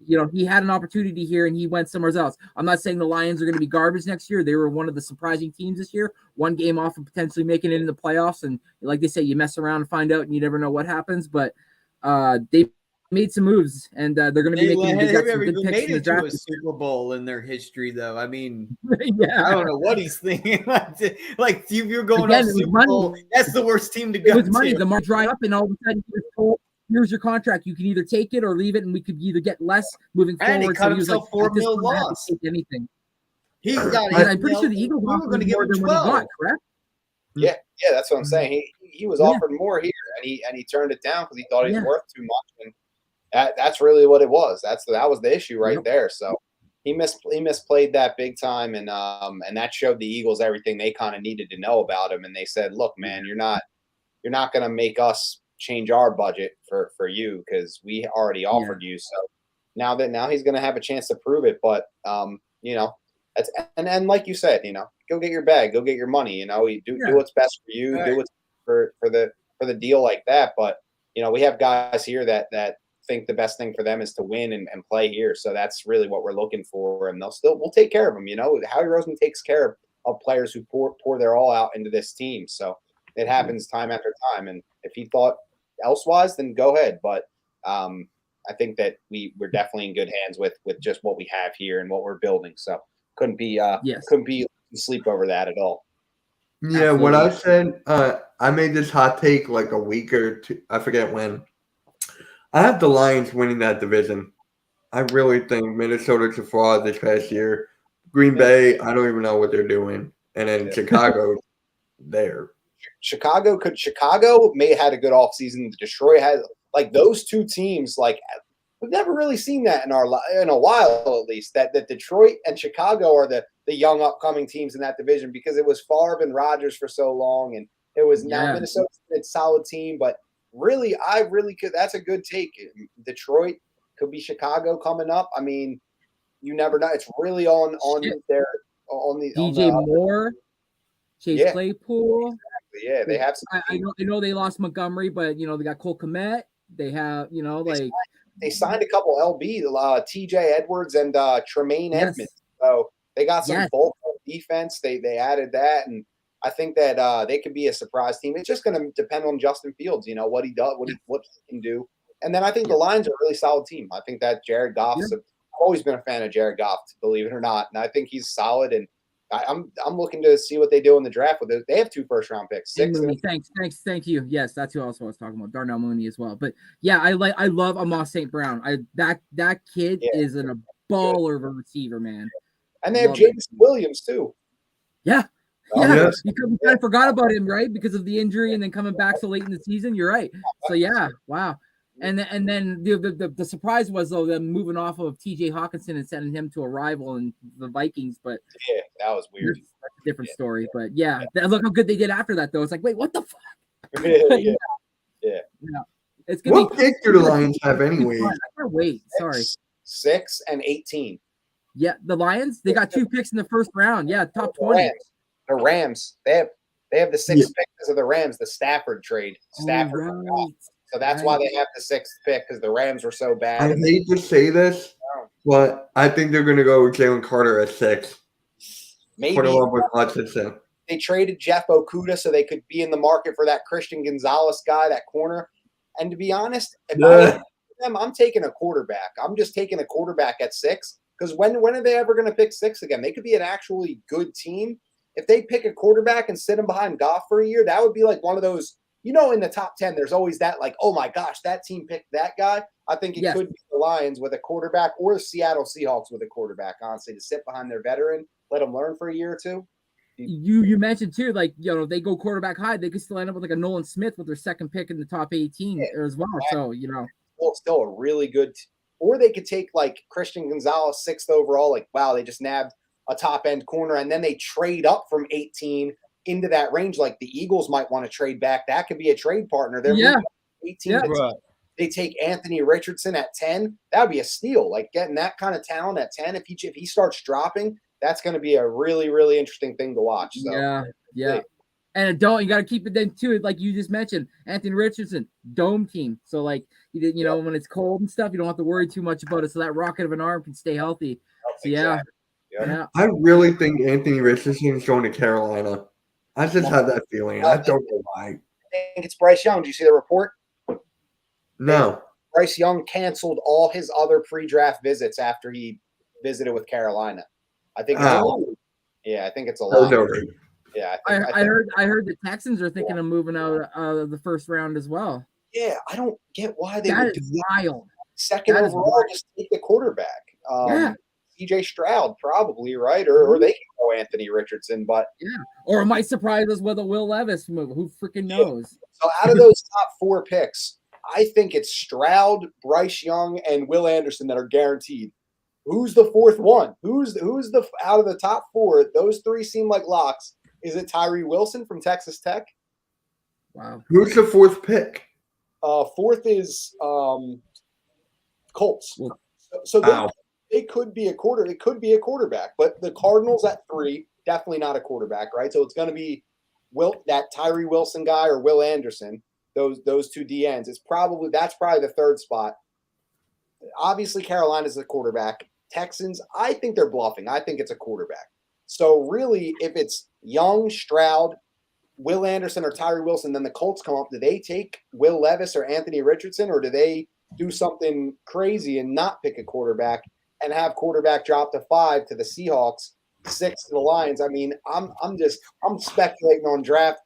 he had an opportunity here and he went somewhere else. I'm not saying the Lions are going to be garbage next year. They were one of the surprising teams this year, one game off of potentially making it in the playoffs. And like they say, you mess around and find out and you never know what happens. But they made some moves and they're going to be making good picks in the draft. A Super Bowl in their history, though. I mean, I don't know what he's thinking. Like, if you're going off Super Bowl, that's the worst team to go to. It was money. The market dried up and all of a sudden he was told, here's your contract. You can either take it or leave it, and we could either get less moving forward. And he cut himself $4 million loss. Take anything. He got. I'm pretty sure the Eagles were going to give him 12. Correct? Yeah, that's what I'm saying. He was offered more here, and he turned it down because he thought he was worth too much. And that's really what it was. That was the issue right there. So he misplayed that big time, and that showed the Eagles everything they kind of needed to know about him. And they said, "Look, man, you're not going to make us change our budget for you because we already offered you." So now he's going to have a chance to prove it. But that's and like you said, go get your bag, go get your money. Do what's best for you, do what's for the deal like that. But we have guys here that think the best thing for them is to win and play here. So that's really what we're looking for, and we'll take care of them. Howie Roseman takes care of players who pour their all out into this team. So it happens time after time. And if he thought elsewise, then go ahead. But I think that we're definitely in good hands with just what we have here and what we're building. So couldn't be sleep over that at all. Yeah, what I said, I made this hot take like a week or two. I forget when. I have the Lions winning that division. I really think Minnesota's a fraud this past year. Green Bay, I don't even know what they're doing. And then Chicago, there. Chicago may have had a good offseason. Detroit has those two teams. We've never really seen that in a while, at least. That Detroit and Chicago are the young upcoming teams in that division, because it was Favre and Rodgers for so long, and it was now Minnesota's a solid team. But really, I really could. That's a good take. Detroit could be Chicago coming up. I mean, you never know. It's really on the DJ Moore, Chase Claypool. Exactly. Yeah, they have some. I know they lost Montgomery, but they got Cole Kmet. They have they signed a couple LB, TJ Edwards and Tremaine Edmonds. So they got some bulk defense. They added that, and I think that they could be a surprise team. It's just going to depend on Justin Fields, what he does, what he can do. And then I think the Lions are a really solid team. I think that Jared Goff's I've always been a fan of Jared Goff, believe it or not. And I think he's solid. And I'm looking to see what they do in the draft with it. They have 2 first-round picks. Thank you. Yes, that's who else I was talking about, Darnell Mooney as well. But yeah, I love Amos St. Brown. That kid is a baller of a receiver, man. And they have James Williams too. Yeah. Yeah, because we kind of forgot about him, right? Because of the injury and then coming back so late in the season. You're right. So yeah, wow. And then the surprise was though them moving off of T.J. Hawkinson and sending him to a rival in the Vikings. But yeah, that was weird. That's a different story. But yeah, look how good they did after that though. It's like, wait, what the fuck? Yeah. It's gonna what pick do the Lions have anyway? I can't wait. Sorry. 6 and 18. Yeah, the Lions. They got 2 picks in the first round. Yeah, top 20. The Rams. They have They have the sixth pick because of the Rams, the Stafford trade. Stafford. right. So that's why they have the sixth pick, because the Rams were so bad. I hate to say this, but I think they're going to go with Jalen Carter at 6. Maybe Put along with Hutchinson. they traded Jeff Okudah so they could be in the market for that Christian Gonzalez guy, that corner. And to be honest, if I was them, I'm taking a quarterback. I'm just taking a quarterback at 6, because when are they ever going to pick 6 again? They could be an actually good team. If they pick a quarterback and sit him behind Goff for a year, that would be like one of those, in the top 10, there's always that like, oh my gosh, that team picked that guy. I think it could be the Lions with a quarterback, or the Seattle Seahawks with a quarterback, honestly, to sit behind their veteran, let them learn for a year or two. You mentioned too, like, they go quarterback high, they could still end up with like a Nolan Smith with their second pick in the top 18 as well. So, Well, still a really good, or they could take like Christian Gonzalez 6th overall. Like, wow, they just nabbed a top end corner, and then they trade up from 18 into that range. Like the Eagles might want to trade back. That could be a trade partner. They're 18. They take Anthony Richardson at 10. That would be a steal. Like getting that kind of talent at 10. If he starts dropping, that's going to be a really, really interesting thing to watch. So, yeah. And you got to keep it then too. Like you just mentioned, Anthony Richardson, dome team. So like, when it's cold and stuff, you don't have to worry too much about it. So that rocket of an arm can stay healthy. So yeah. I really think Anthony Richardson is going to Carolina. I just have that feeling. I don't know why. I think it's Bryce Young. Do you see the report? No. Bryce Young canceled all his other pre-draft visits after he visited with Carolina. I think it's I think it's a lot. Yeah, I heard the Texans are thinking of moving out of the first round as well. Yeah, I don't get why they would do do wild. Second overall, just take the quarterback. CJ Stroud probably, right? Or they can go Anthony Richardson, but or it might surprise us with a Will Levis move. Who freaking knows? So out of those top 4 picks, I think it's Stroud, Bryce Young, and Will Anderson that are guaranteed. Who's the 4th one? Who's the out of the top 4? Those 3 seem like locks. Is it Tyree Wilson from Texas Tech? Wow. Who's the 4th pick? 4th is Colts. So they could be a quarterback, but the Cardinals at 3, definitely not a quarterback, right? So it's going to be that Tyree Wilson guy or Will Anderson. Those 2 DNs. That's probably the 3rd spot. Obviously, Carolina's the quarterback. Texans, I think they're bluffing. I think it's a quarterback. So really, if it's Young, Stroud, Will Anderson, or Tyree Wilson, then the Colts come up. Do they take Will Levis or Anthony Richardson, or do they do something crazy and not pick a quarterback and have quarterback drop to 5 to the Seahawks, 6 to the Lions? I mean, I'm speculating on draft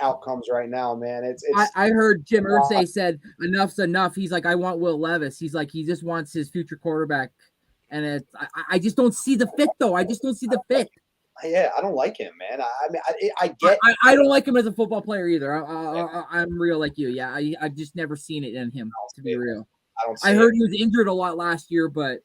outcomes right now, man. I heard Jim Irsay said enough's enough. He's like, I want Will Levis. He's like, he just wants his future quarterback. And I just don't see the fit, though. I just don't see the fit. Yeah, I don't like him, man. I don't like him as a football player either. I'm real like you. Yeah, I've just never seen it in him, to be real. I heard he was injured a lot last year, but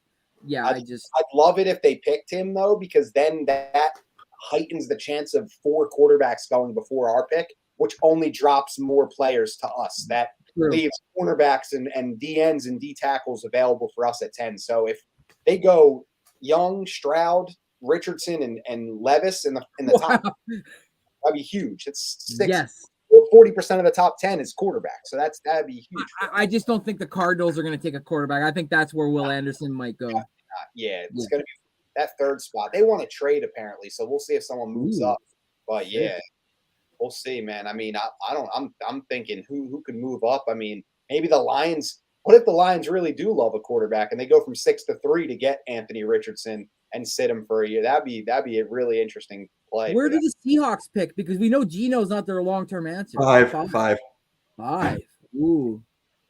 yeah, I'd love it if they picked him, though, because then that heightens the chance of 4 quarterbacks going before our pick, which only drops more players to us. That leaves cornerbacks and DNs and D tackles available for us at 10. So if they go Young, Stroud, Richardson, and Levis in the top, that'd be huge. It's 40% of the top 10 is quarterback, so that'd be huge. I just don't think the Cardinals are going to take a quarterback. I think that's where Will Anderson might go. It's going to be that 3rd spot. They want to trade apparently, so we'll see if someone moves up. But we'll see, man. I mean, I'm thinking who could move up. I mean, maybe the Lions. What if the Lions really do love a quarterback and they go from 6 to 3 to get Anthony Richardson and sit him for a year? That'd be a really interesting play. Where do the Seahawks pick? Because we know Geno's not their long-term answer. 5. Ooh.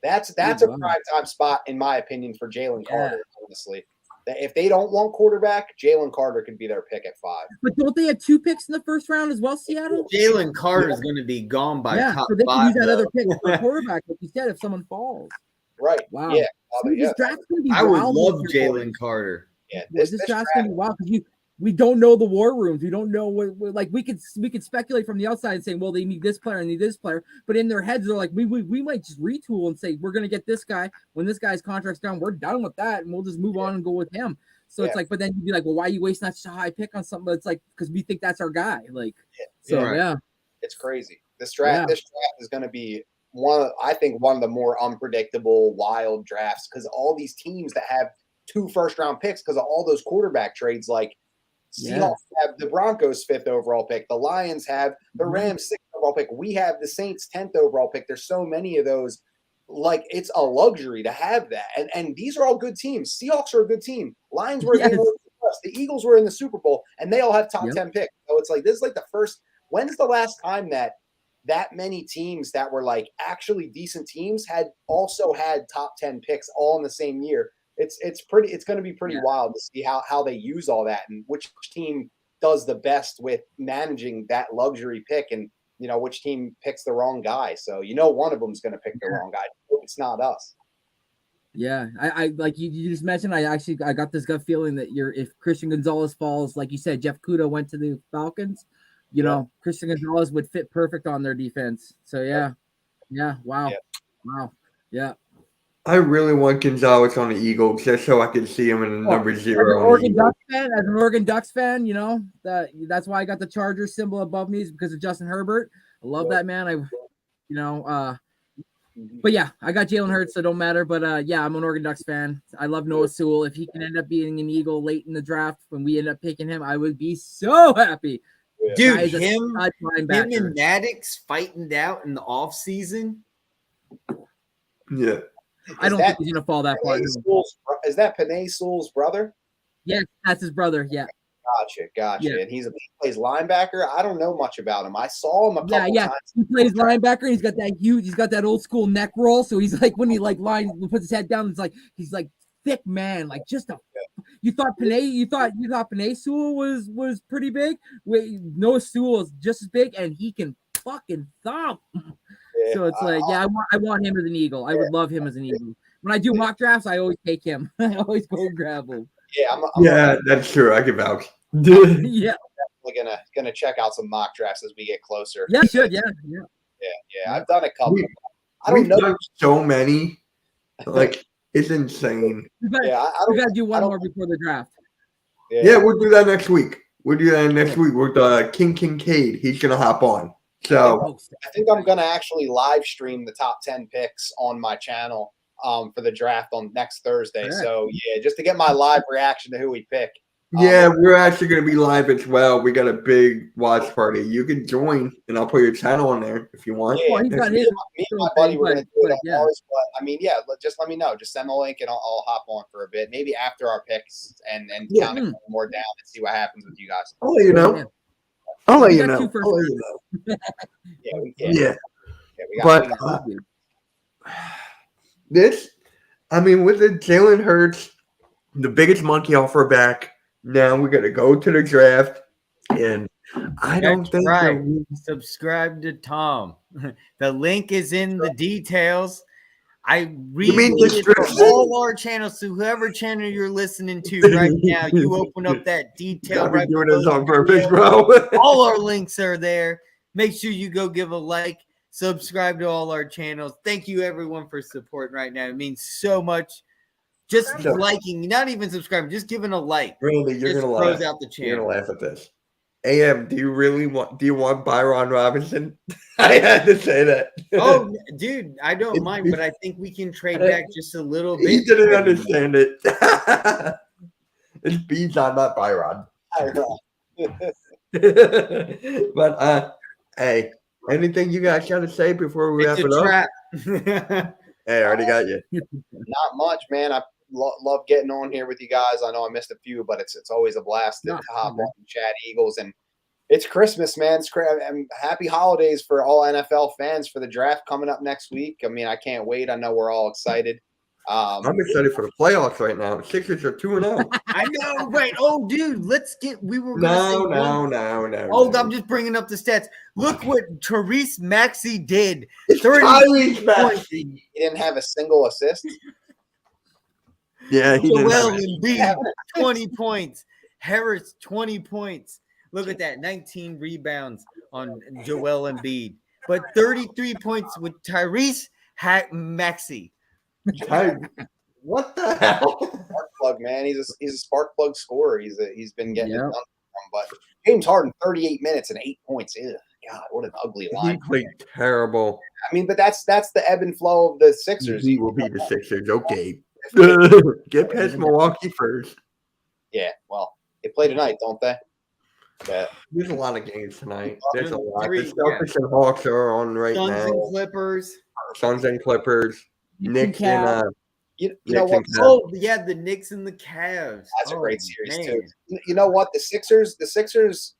That's a prime time spot, in my opinion, for Jalen Carter, honestly. If they don't want quarterback, Jalen Carter could be their pick at 5. But don't they have 2 picks in the first round as well, Seattle? Jalen Carter is going to be gone by top so they 5. Can use that other pick for quarterback, like you said, if someone falls. Right. Wow. Yeah. I would love Jalen Carter. Yeah. This draft's going to be wild because we don't know the war rooms. We don't know what like we could speculate from the outside and say, well, they need this player and need this player, but in their heads they're like, we might just retool and say we're going to get this guy. When this guy's contract's down, we're done with that, and we'll just move on and go with him. So it's like, but then you'd be like, well, why are you wasting such a high pick on something? But it's like because we think that's our guy. Like, It's crazy. This draft is going to be I think one of the more unpredictable, wild drafts because all these teams that have 2 first-round picks because of all those quarterback trades, like Seahawks have the Broncos 5th overall pick, the Lions have the Rams 6th overall pick, we have the Saints 10th overall pick. There's so many of those. Like, it's a luxury to have that. And these are all good teams. Seahawks are a good team. Lions were the Eagles were in the Super Bowl, and they all have top 10 picks. So it's like this is like the first. When's the last time that many teams that were like actually decent teams had also had top 10 picks all in the same year? It's going to be pretty wild to see how they use all that and which team does the best with managing that luxury pick and which team picks the wrong guy. So one of them is going to pick the wrong guy. It's not us. Yeah, I like you just mentioned. I got this gut feeling that if Christian Gonzalez falls, like you said, Jeff Kudo went to the Falcons. Christian Gonzalez would fit perfect on their defense. So wow. I really want Gonzalez on the Eagles just so I can see him in the number 0. As an Oregon Ducks fan, that's why I got the Chargers symbol above me is because of Justin Herbert. I love that man. But yeah, I got Jalen Hurts, so it don't matter. But I'm an Oregon Ducks fan. I love Noah Sewell. If he can end up being an Eagle late in the draft when we end up picking him, I would be so happy. Dude, him and Maddox fighting out in the offseason. Yeah. I don't think he's going to fall that far. Is that Penei Sewell's brother? Yes, that's his brother. Yeah. Gotcha. Yeah. And he plays linebacker. I don't know much about him. I saw him a couple times. He plays linebacker. He's got that old school neck roll. So he's like when he puts his head down, it's like he's like thick man, like just a. You thought Penei Sewell was pretty big. Wait, Noah Sewell is just as big, and he can fucking thump. Yeah, so it's like, I want him as an Eagle. I would love him as an Eagle. When I do mock drafts, I always take him. I always go and grab him. Yeah, that's true. I can vouch. Yeah, I'm definitely gonna check out some mock drafts as we get closer. Yeah, you should. Yeah. I've done a couple. We've done so many. Like it's insane. We gotta do one more before the draft. Yeah, we'll do that next week. We'll do that next week with King Kincaid. He's gonna hop on. So I think I'm gonna actually live stream the top 10 picks on my channel for the draft on next Thursday. So just to get my live reaction to who we pick. We're actually gonna be live as well. We got a big watch party. You can join, and I'll put your channel on there if you want. Yeah, me and my buddy were gonna do it on ours, but I mean, just let me know. Just send the link, and I'll hop on for a bit, maybe after our picks, and count it more down and see what happens with you guys. I'll let you know. I'll let you know. With the Jalen Hurts, the biggest monkey off our back. Now we got to go to the draft, and I don't think subscribe to Tom. The link is in the details. I read all our channels. So whoever channel you're listening to right now, you open up that detail. Right, doing this on purpose, bro. All our links are there. Make sure you go give a like, subscribe to all our channels. Thank you everyone for supporting right now. It means so much. Just liking, not even subscribing, just giving a like. Really, you're gonna laugh. Out the channel. You're gonna laugh at this. AM, do you want Byron Robinson? I had to say that. Oh, dude, I don't mind, but I think we can trade back just a little bit. He didn't understand it. It's Bijan, not Byron. But hey, anything you guys got to say before we wrap it up? Hey, I already got you. Not much, man. I love getting on here with you guys. I know I missed a few, but it's always a blast to hop on and chat Eagles. And it's Christmas, man. It's and happy holidays for all NFL fans for the draft coming up next week. I mean, I can't wait. I know we're all excited. I'm excited for the playoffs right now. The Sixers are 2-0. I know, right? Oh, dude, No. I'm just bringing up the stats. Look what Tyrese Maxey did. It's Tyrese Maxey. He didn't have a single assist. Yeah, he did. Joel Embiid, 20 points. Harris, 20 points. Look at that, 19 rebounds on Joel Embiid. But 33 points with Tyrese Maxey. What the hell? Spark plug, man. He's a spark plug scorer. He's been getting it done from him. But James Harden, 38 minutes and 8 points. Ew, God, what an ugly He line. played terrible. I mean, but that's the ebb and flow of the Sixers. He will be the Sixers. Okay. Get past Milwaukee first. Yeah, well, they play tonight, don't they? Yeah. There's a lot of games tonight. There's a lot. Three, The Celtics and Hawks are on right Suns now. and Clippers. Suns and Clippers. Knicks and You know Knicks what? and Cavs. Oh, yeah, the Knicks and the Cavs. That's a great series man. too. You know what? The Sixers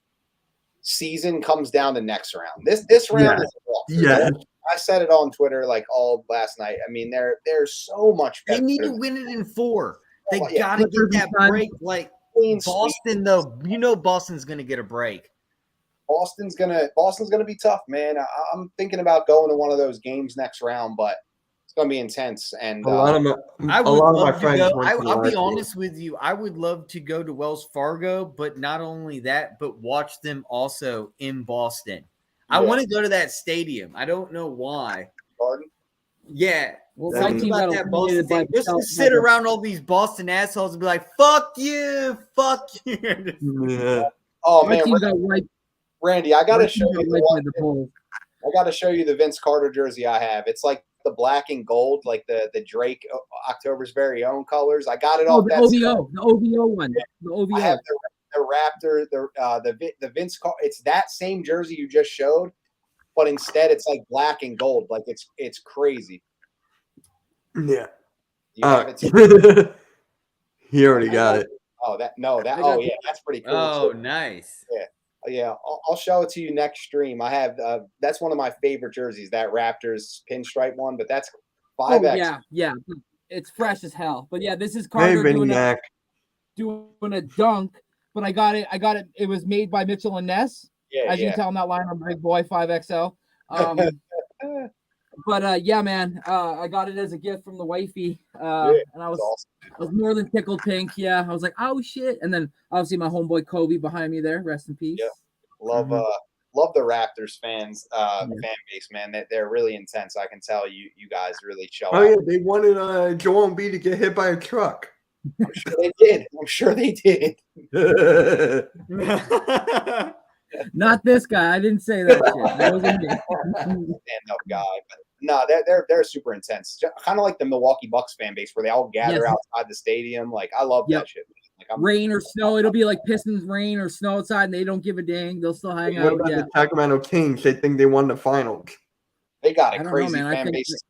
season comes down to next round. This round is a walk. Yeah. I said it on Twitter like all last night. I mean, they're so much better. They need to win it in 4. They Oh, yeah. got to get that break. Like Clean sweep. Boston, though, you know Boston's going to get a break. Boston's gonna be tough, man. I'm thinking about going to one of those games next round, but it's gonna be intense. And A lot of my friends go. went to I'll be last honest with you. I would love to go to Wells Fargo, but not only that, but watch them also in Boston. I Yeah. want to go to that stadium. I don't know why. Garden. Yeah. Well, Then- my Something team about got that Boston eliminated by thing. Just to the sit around all these Boston assholes and be like, fuck you, fuck you. Yeah. Oh My man, team got wiped. Randy, I My gotta team show got you the wiped by one. the Bulls. I gotta show you the Vince Carter jersey I have. It's like the black and gold, like the Drake October's very own colors. I got it Oh, off the that. OVO one. The I have OVO. the Raptor, the Vince Carter. It's that same jersey you just showed, but instead it's like black and gold. Like it's crazy. Yeah. You have it too? He already got it. Oh, yeah, that's pretty cool. Oh, too. nice. Yeah, I'll show it to you next stream. I have that's one of my favorite jerseys, that Raptors pinstripe one, but that's 5X. Oh, yeah. It's fresh as hell. But yeah, this is Hey, Carter Vinny Mac. doing a dunk. But I got it. It was made by Mitchell and Ness. Yeah, As you can tell, I'm not lying. I'm a big boy, 5XL. But yeah, man, I got it as a gift from the wifey, and I was awesome. I was more than tickled pink. Yeah, I was like, oh shit, and then obviously my homeboy Kobe behind me there. Rest in peace. Yeah. Love the Raptors fans fan base, man. They're really intense. I can tell you guys really show Oh, up. yeah. They wanted Joel Embiid to get hit by a truck. I'm sure they did. Not this guy. I didn't say that shit. That wasn't me. Stand-up guy, but no, they're super intense. Kind of like the Milwaukee Bucks fan base, where they all gather Yes. outside the stadium. Like I love that shit. Like Rain or snow, it'll be like Pistons rain or snow outside, and they don't give a dang. They'll still hang What out. about Yeah, the Sacramento Kings? They think they won the finals. They got I a don't know, crazy man. I fan think base.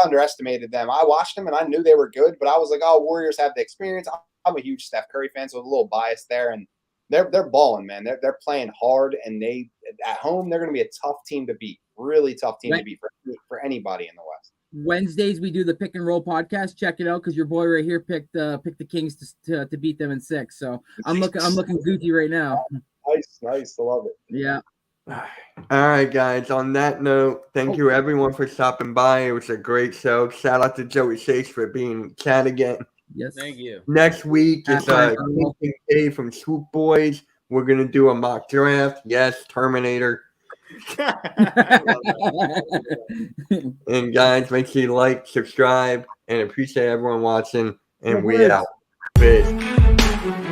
I underestimated them. I watched them and I knew they were good, but I was like, oh, Warriors have the experience. I'm a huge Steph Curry fan, so I was a little biased there. And they're balling, man. They're playing hard, and they at home they're going to be a tough team to beat. Really tough team to beat for anybody in the West. Wednesdays we do the pick and roll podcast. Check it out because your boy right here picked the Kings to beat them in 6. So I'm looking Gucci right now. Nice. I love it. Yeah. All right, guys. On that note, thank you everyone for stopping by. It was a great show. Shout out to Joey Chase for being chat again. Yes. Thank you. Next week is K from Swoop Boys. We're gonna do a mock draft. Yes, Terminator. And guys, make sure you like, subscribe, and appreciate everyone watching. And we out. Peace.